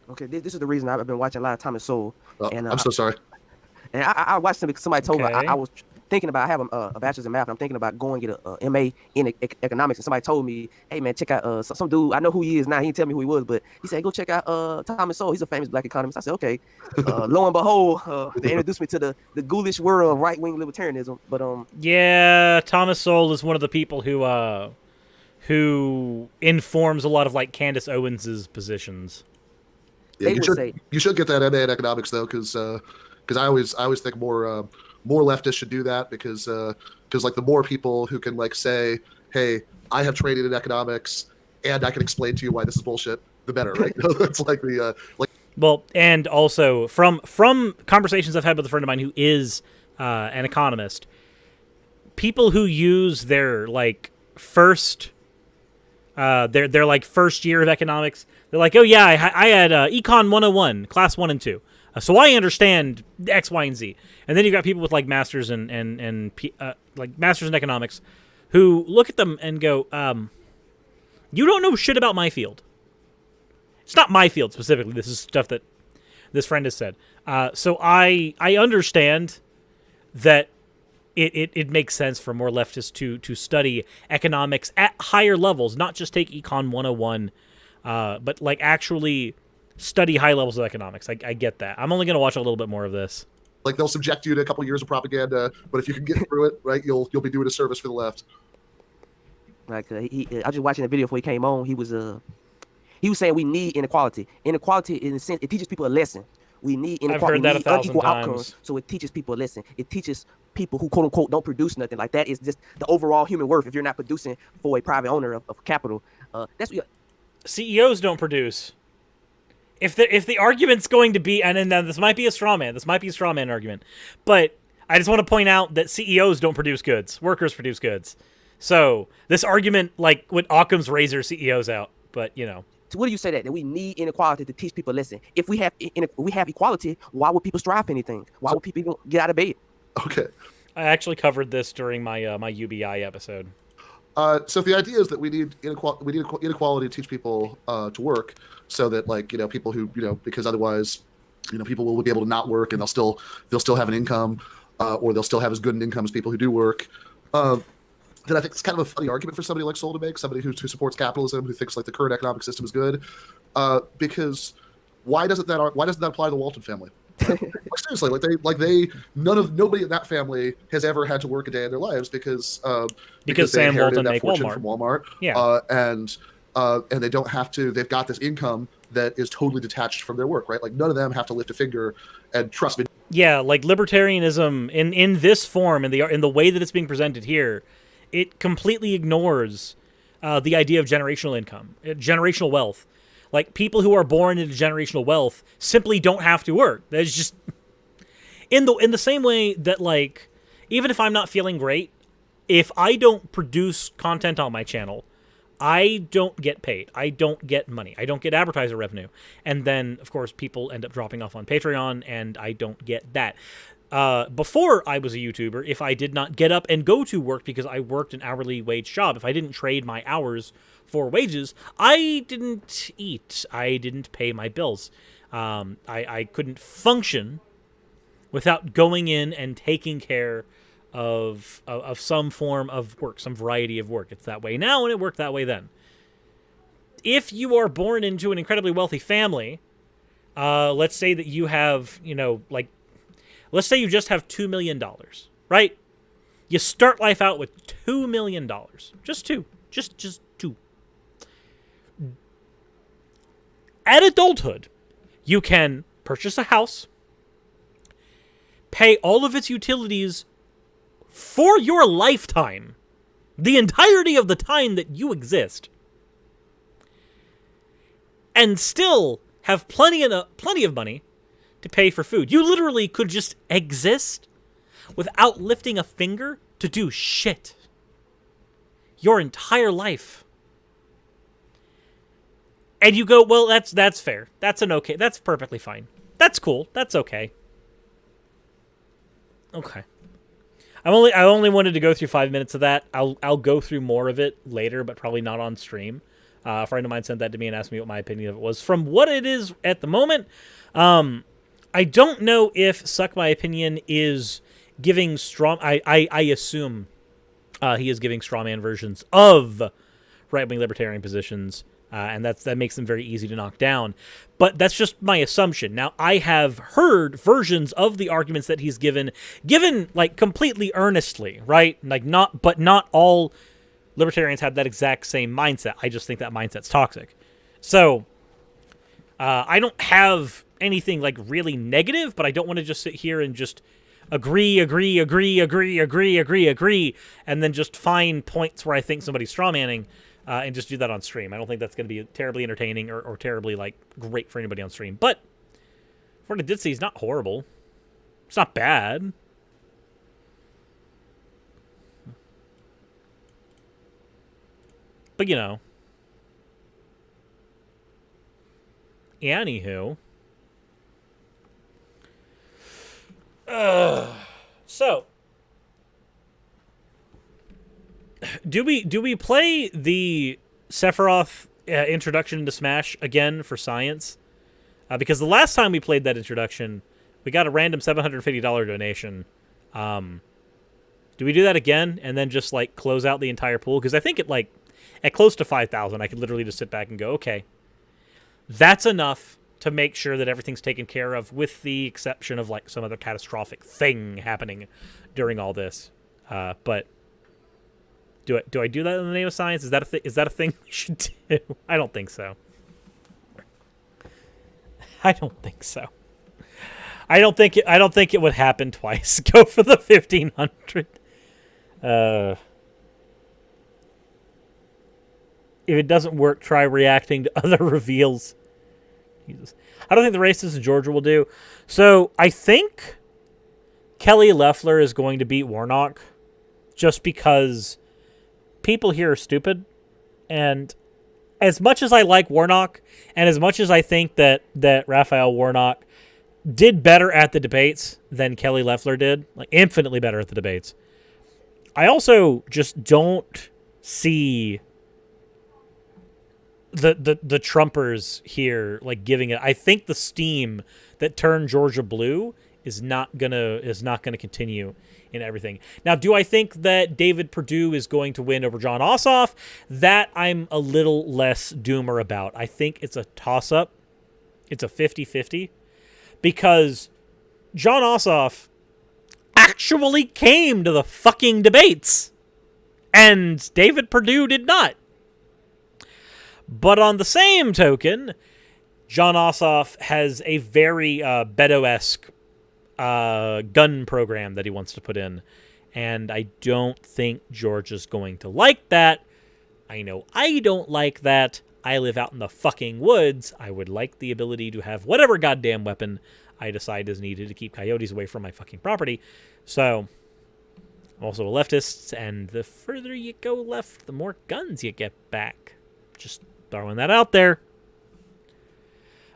Okay, this is the reason I've been watching a lot of Thomas Sowell. And I'm so sorry. And I watched him because somebody told me I was thinking about, I have a bachelor's in math, and I'm thinking about going to get a MA in economics, and somebody told me, hey man, check out some dude, I know who he is now, he didn't tell me who he was, but he said, go check out Thomas Sowell, he's a famous black economist. I said, okay. Lo and behold, they introduced me to the ghoulish world of right-wing libertarianism. But yeah, Thomas Sowell is one of the people who informs a lot of like Candace Owens's positions. Yeah, you should get that MA in economics though, because I always think more leftists should do that, because like the more people who can like say, hey, I have traded in economics and I can explain to you why this is bullshit, the better, right? It's like the Well, and also from conversations I've had with a friend of mine who is an economist, people who use their like first their like first year of economics, they're like, oh yeah, I had Econ 101, class 1 and 2. So I understand X, Y, and Z. And then you've got people with like masters and like masters in economics who look at them and go, you don't know shit about my field. It's not my field specifically. This is stuff that this friend has said. So I understand that it makes sense for more leftists to study economics at higher levels, not just take Econ 101, but like actually study high levels of economics. I get that. I'm only going to watch a little bit more of this. Like, they'll subject you to a couple of years of propaganda, but if you can get through it, right, you'll be doing a service for the left. Like I was just watching a video before he came on. He was saying we need inequality. Inequality, in a sense, it teaches people a lesson. We need inequality. I've heard that 1,000 unequal times. outcomes, so it teaches people a lesson. It teaches people who quote unquote don't produce nothing. Like that is just the overall human worth. If you're not producing for a private owner of capital, that's what CEOs don't produce. If the argument's going to be, and then this might be a straw man. This might be a straw man argument, but I just want to point out that CEOs don't produce goods. Workers produce goods. So this argument, like, would Occam's razor CEOs out, but you know. So what do you say that we need inequality to teach people a lesson? If we have equality, why would people strive for anything? Why would people even get out of bed? Okay. I actually covered this during my my UBI episode. So the idea is that we need inequality to teach people to work, so that, like, you know, people who, you know, because otherwise, you know, people will be able to not work and they'll still have an income, or they'll still have as good an income as people who do work. Then I think it's kind of a funny argument for somebody like Soul to make, somebody who supports capitalism, who thinks like the current economic system is good, because why doesn't that apply to the Walton family? Like, seriously, nobody in that family has ever had to work a day in their lives because they Sam inherited Walton that make fortune Walmart. from Walmart. Yeah. And they don't have to. They've got this income that is totally detached from their work, right? Like, none of them have to lift a finger. And trust me. Yeah, like libertarianism in this form, in the way that it's being presented here, it completely ignores the idea of generational income, generational wealth. Like, people who are born into generational wealth simply don't have to work. There's just in the same way that, like, even if I'm not feeling great, if I don't produce content on my channel, I don't get paid. I don't get money. I don't get advertiser revenue. And then, of course, people end up dropping off on Patreon, and I don't get that. Before I was a YouTuber, if I did not get up and go to work because I worked an hourly wage job, if I didn't trade my hours for wages, I didn't eat. I didn't pay my bills. I couldn't function without going in and taking care of some form of work, some variety of work. It's that way now, and it worked that way then. If you are born into an incredibly wealthy family, let's say that you have, let's say you just have $2 million, right? You start life out with $2 million. Just two. Just two. At adulthood, you can purchase a house, pay all of its utilities for your lifetime, the entirety of the time that you exist, and still have plenty of money to pay for food. You literally could just exist without lifting a finger to do shit your entire life. And you go, well, that's fair. That's perfectly fine. That's cool. That's okay. Okay. I only wanted to go through 5 minutes of that. I'll go through more of it later, but probably not on stream. A friend of mine sent that to me and asked me what my opinion of it was. From what it is at the moment, I don't know if Suck My Opinion is giving strong... I assume he is giving strawman versions of right-wing libertarian positions, and that makes them very easy to knock down. But that's just my assumption. Now, I have heard versions of the arguments that he's given like completely earnestly, right? Like not all libertarians have that exact same mindset. I just think that mindset's toxic. So I don't have anything like really negative, but I don't want to just sit here and just agree, and then just find points where I think somebody's strawmanning. And just do that on stream. I don't think that's going to be terribly entertaining or terribly, like, great for anybody on stream. But what I did see is not horrible. It's not bad. But, anywho. So... Do we play the Sephiroth introduction into Smash again for science? Because the last time we played that introduction, we got a random $750 donation. Do we do that again and then just like close out the entire pool? Because I think at close to 5,000, I could literally just sit back and go, okay, that's enough to make sure that everything's taken care of, with the exception of like some other catastrophic thing happening during all this. But do I do that in the name of science? Is that a thing we should do? I don't think so. I don't think so. I don't think it would happen twice. Go for the 1500. If it doesn't work, try reacting to other reveals. Jesus. I don't think the races in Georgia will do. So I think Kelly Loeffler is going to beat Warnock just because people here are stupid. And as much as I like Warnock, and as much as I think that Raphael Warnock did better at the debates than Kelly Loeffler did, like infinitely better at the debates, I also just don't see the Trumpers here like giving it. I think the steam that turned Georgia blue is not gonna continue in everything. Now, do I think that David Perdue is going to win over John Ossoff? That I'm a little less doomer about. I think it's a toss-up. It's a 50-50. Because John Ossoff actually came to the fucking debates. And David Perdue did not. But on the same token, John Ossoff has a very Beto-esque gun program that he wants to put in. And I don't think Georgia's going to like that. I know I don't like that. I live out in the fucking woods. I would like the ability to have whatever goddamn weapon I decide is needed to keep coyotes away from my fucking property. So, I'm also a leftist, and the further you go left, the more guns you get back. Just throwing that out there.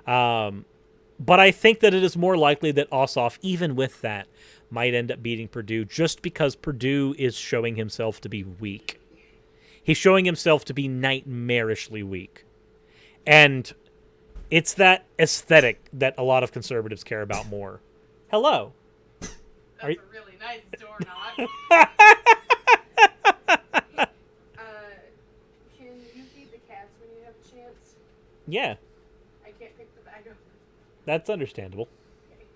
But I think that it is more likely that Ossoff, even with that, might end up beating Perdue just because Perdue is showing himself to be weak. He's showing himself to be nightmarishly weak. And it's that aesthetic that a lot of conservatives care about more. Hello. That's a really nice door knock. Can you feed the cats when you have a chance? Yeah. I can't pick the bag up. That's understandable. Okay.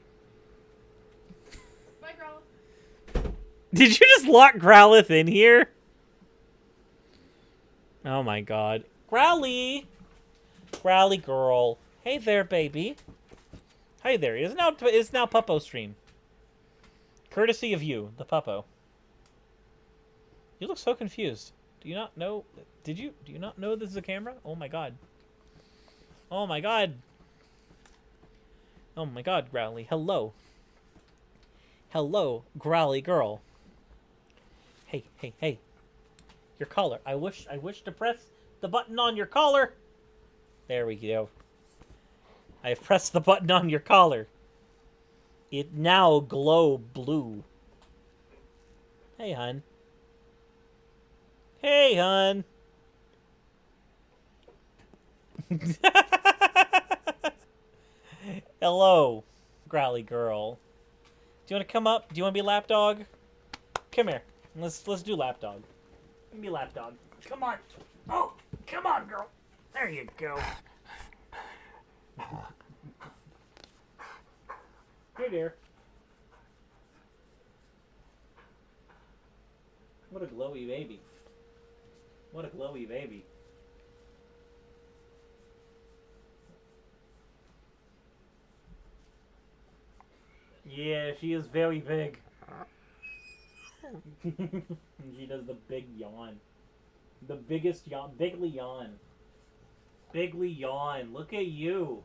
Bye, Growlith. Did you just lock Growlith in here? Oh my god. Growly! Growly girl. Hey there, baby. Hey there. It's now Puppo stream. Courtesy of you, the Puppo. You look so confused. Do you not know? Do you not know this is a camera? Oh my god. Oh my god. Oh my god, Growly. Hello. Hello, Growly girl. Hey, hey, hey. Your collar. I wish to press the button on your collar. There we go. I have pressed the button on your collar. It now glow blue. Hey, hun. Hey, hun. Hello, Growly girl. Do you want to come up? Do you want to be lapdog? Come here. Let's do lapdog. Give me lapdog. Come on. Oh, come on, girl. There you go. Hey there. What a glowy baby. What a glowy baby. Yeah, she is very big. She does the big yawn. The biggest yawn. Bigly yawn. Bigly yawn. Look at you.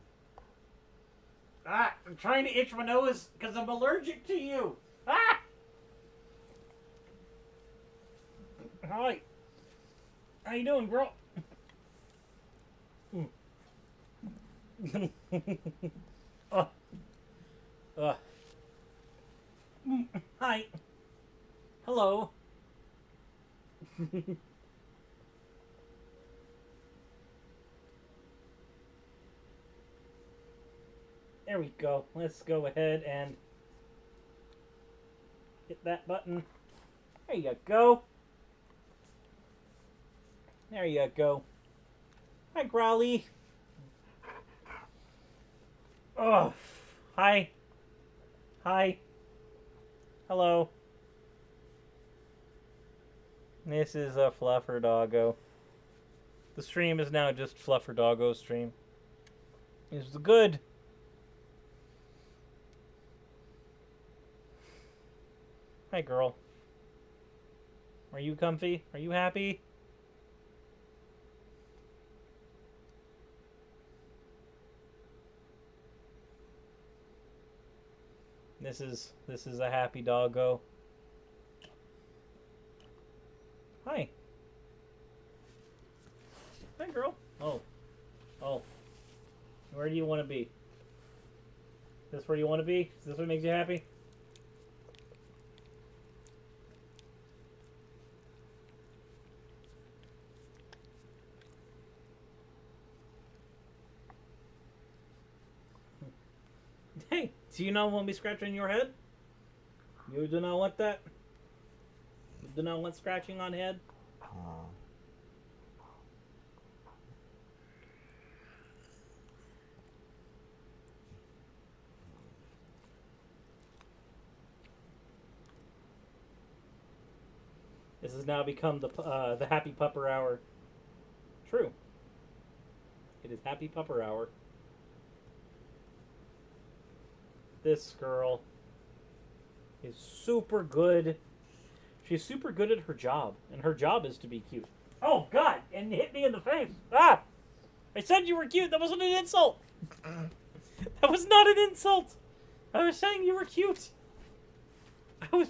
Ah! I'm trying to itch my nose because I'm allergic to you. Ah! Hi. How you doing, girl? Hi. Hello. There we go. Let's go ahead and hit that button. There you go. There you go. Hi, Growly. Oh, hi. Hi. Hello. This is a Fluffer Doggo. The stream is now just Fluffer Doggo stream. It's good. Hi, girl. Are you comfy? Are you happy? This is a happy doggo. Hi. Hi, girl. Oh. Oh. Where do you want to be? Is this where you want to be? Is this what makes you happy? Hey, do you not want me scratching your head? You do not want that? You do not want scratching on head? This has now become the happy pupper hour. True. It is happy pupper hour. This girl is super good. She's super good at her job, and her job is to be cute. Oh, God! And hit me in the face. Ah! I said you were cute. That wasn't an insult. That was not an insult. I was saying you were cute. I was...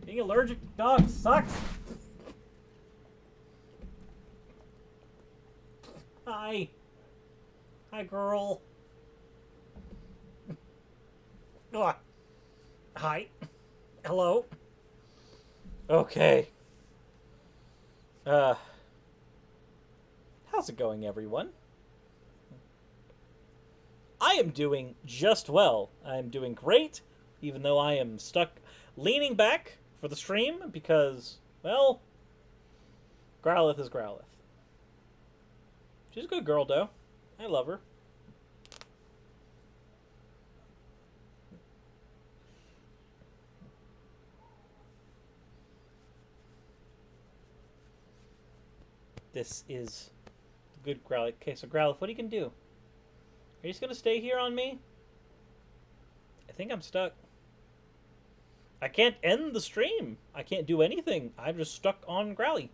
Being allergic to dogs sucks. Hi. Hi, girl. Hi. Hello. Okay. How's it going, everyone? I am doing just well. I am doing great, even though I am stuck leaning back for the stream because, well, Growlithe is Growlithe. She's a good girl, though. I love her. This is the good Growlithe. Okay, so Growlithe, what are you going to do? Are you just going to stay here on me? I think I'm stuck. I can't end the stream. I can't do anything. I'm just stuck on Growlithe.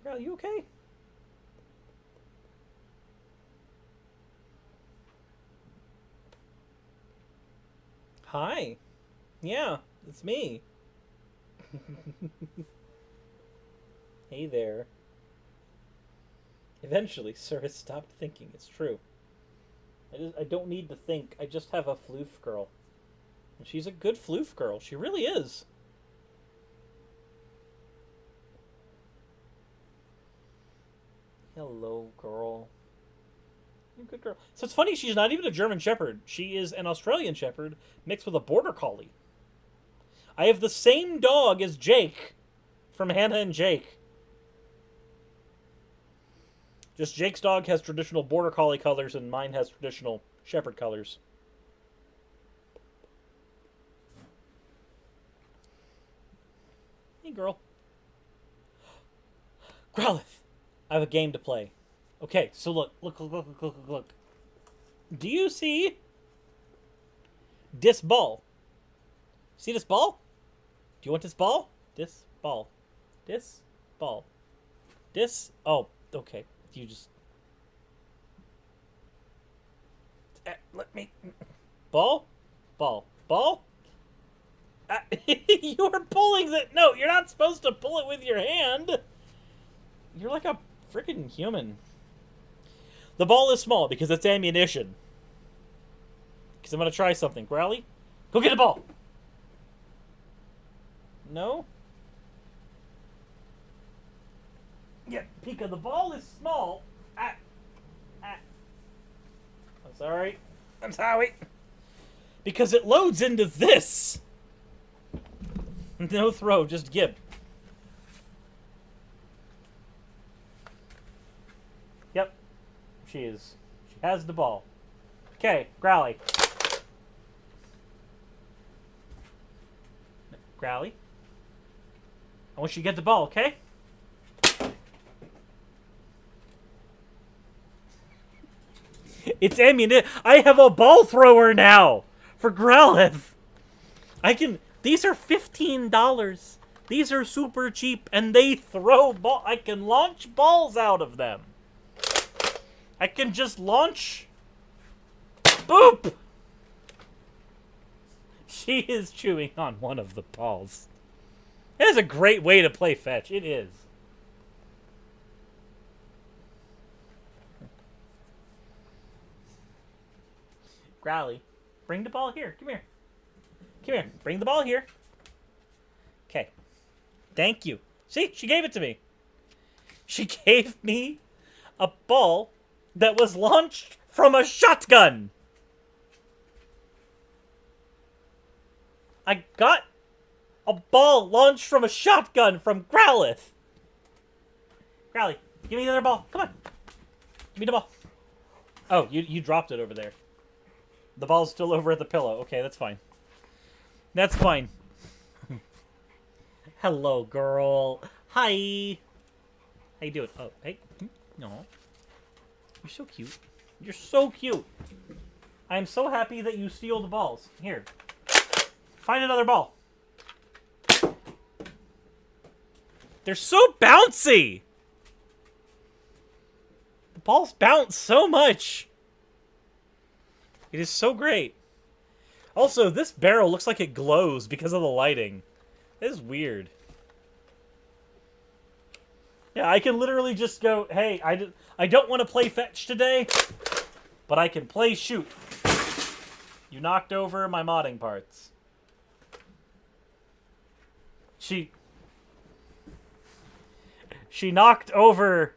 Growlithe, you okay? Hi. Yeah, it's me. Hey there. Eventually, Sir has stopped thinking. It's true. I don't need to think. I just have a floof girl. And she's a good floof girl. She really is. Hello, girl. You're a good girl. So it's funny, she's not even a German Shepherd. She is an Australian Shepherd mixed with a Border Collie. I have the same dog as Jake from Hannah and Jake. Just Jake's dog has traditional Border Collie colors and mine has traditional Shepherd colors. Hey, girl. Growlithe, I have a game to play. Okay, so look. Do you see this ball? See this ball? Do you want this ball? This ball. This ball. This? Oh, okay. You just... let me... Ball? Ball. Ball? You are pulling the... No, you're not supposed to pull it with your hand. You're like a freaking human. The ball is small because it's ammunition. Because I'm going to try something. Growly, go get the ball. No? Yeah, Pika, the ball is small. I'm sorry. I'm sorry. Because it loads into this. No throw, just give. She has the ball. Okay, Growly. Growly. I want you to get the ball, okay? It's ammunition. I have a ball thrower now for Growlithe. These are $15. These are super cheap, and they throw ball. I can launch balls out of them. I can just launch. Boop! She is chewing on one of the balls. It is a great way to play fetch. It is. Growly, bring the ball here. Come here. Come here. Bring the ball here. Okay. Thank you. See, she gave it to me. She gave me a ball that was launched from a shotgun. I got a ball launched from a shotgun from Growlithe. Growly, give me the other ball. Come on. Give me the ball. Oh, you dropped it over there. The ball's still over at the pillow. Okay, that's fine. That's fine. Hello, girl. Hi. How you doing? Oh, hey. No. You're so cute. You're so cute. I'm so happy that you steal the balls. Here. Find another ball. They're so bouncy. The balls bounce so much. It is so great. Also, this barrel looks like it glows because of the lighting. It is weird. Yeah, I can literally just go, hey, I don't want to play fetch today, but I can play shoot. You knocked over my modding parts. She knocked over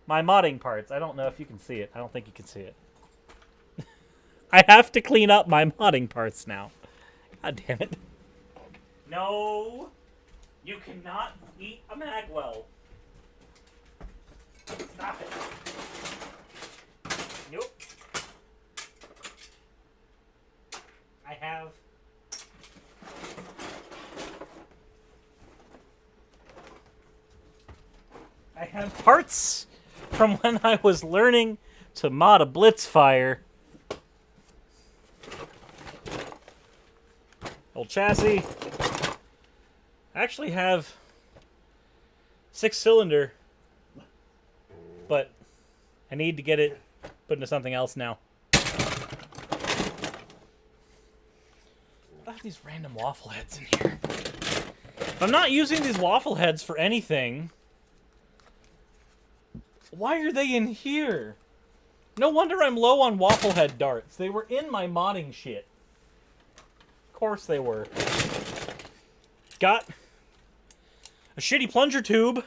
my modding parts. I don't know if you can see it. I don't think you can see it. I have to clean up my modding parts now. God damn it. No. You cannot eat a magwell. Stop it. Nope. I have parts from when I was learning to mod a Blitzfire. Old chassis. I actually have 6-cylinder, but I need to get it put into something else now. I have these random waffle heads in here. If I'm not using these waffle heads for anything, why are they in here? No wonder I'm low on waffle head darts. They were in my modding shit. Of course they were. Got a shitty plunger tube.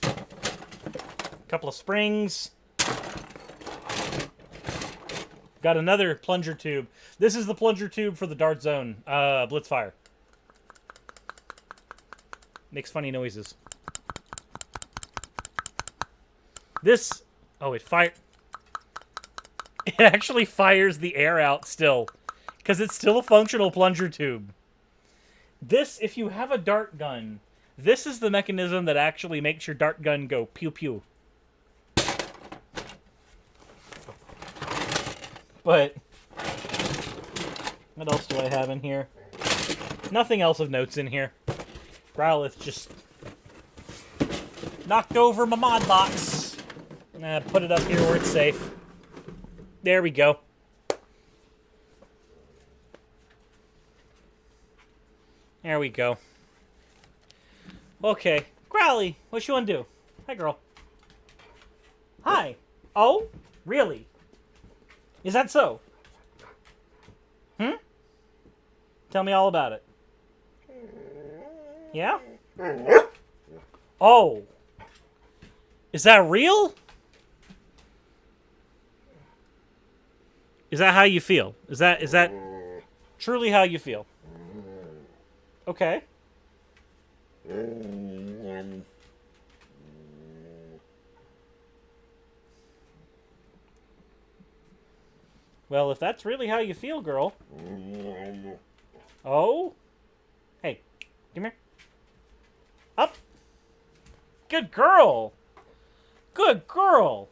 A couple of springs. Got another plunger tube. This is the plunger tube for the Dart Zone Blitzfire. Makes funny noises. This... Oh, it fire... It actually fires the air out still. Because it's still a functional plunger tube. This, if you have a dart gun, this is the mechanism that actually makes your dart gun go pew-pew. But... what else do I have in here? Nothing else of notes in here. Growlithe just... knocked over my mod box. Put it up here where it's safe. There we go. There we go. Okay. Growly, what you want to do? Hi, girl. Hi. Oh? Really? Is that so? Hmm? Tell me all about it. Yeah? Oh. Is that real? Is that how you feel? Is that truly how you feel? Okay. Well, if that's really how you feel, girl. Oh? Hey, come here. Up. Good girl. Good girl.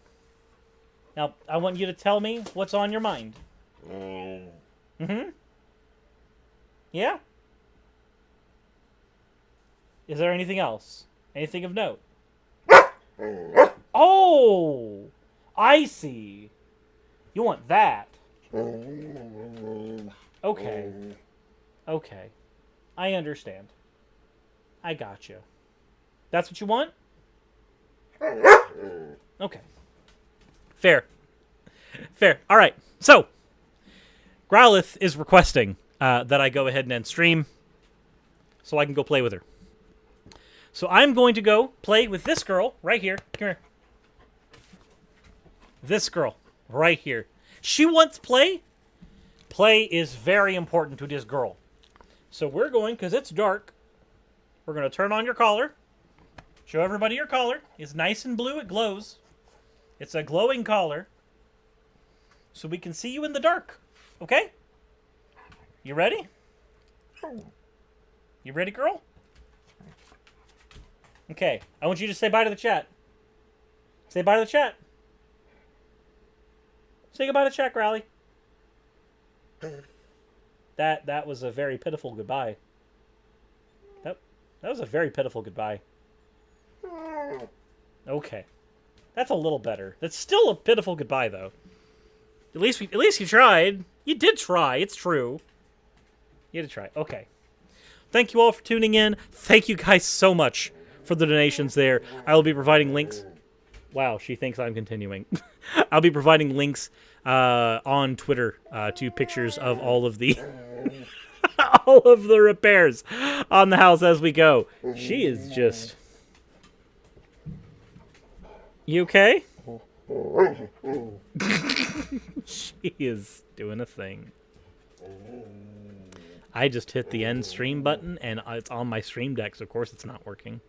Now, I want you to tell me what's on your mind. Mm-hmm. Yeah? Is there anything else? Anything of note? Oh! I see. You want that. Okay. Okay. I understand. I got you. That's what you want? Okay. Fair. Fair. All right. So, Growlith is requesting that I go ahead and end stream so I can go play with her. So I'm going to go play with this girl right here. Come here. This girl right here. She wants play. Play is very important to this girl. So we're going, because it's dark, we're going to turn on your collar. Show everybody your collar. It's nice and blue. It glows. It's a glowing collar. So we can see you in the dark. Okay? You ready? You ready, girl? Okay. I want you to say bye to the chat. Say bye to the chat. Say goodbye to chat, Growly. That was a very pitiful goodbye. That was a very pitiful goodbye. Okay. That's a little better. That's still a pitiful goodbye, though. At least you tried. You did try. It's true. You did try. Okay. Thank you all for tuning in. Thank you guys so much for the donations there. I will be providing links. Wow, she thinks I'm continuing. I'll be providing links on Twitter to pictures of all of the all of the repairs on the house as we go. She is just... You okay? She is doing a thing. I just hit the end stream button and it's on my stream deck, so of course it's not working.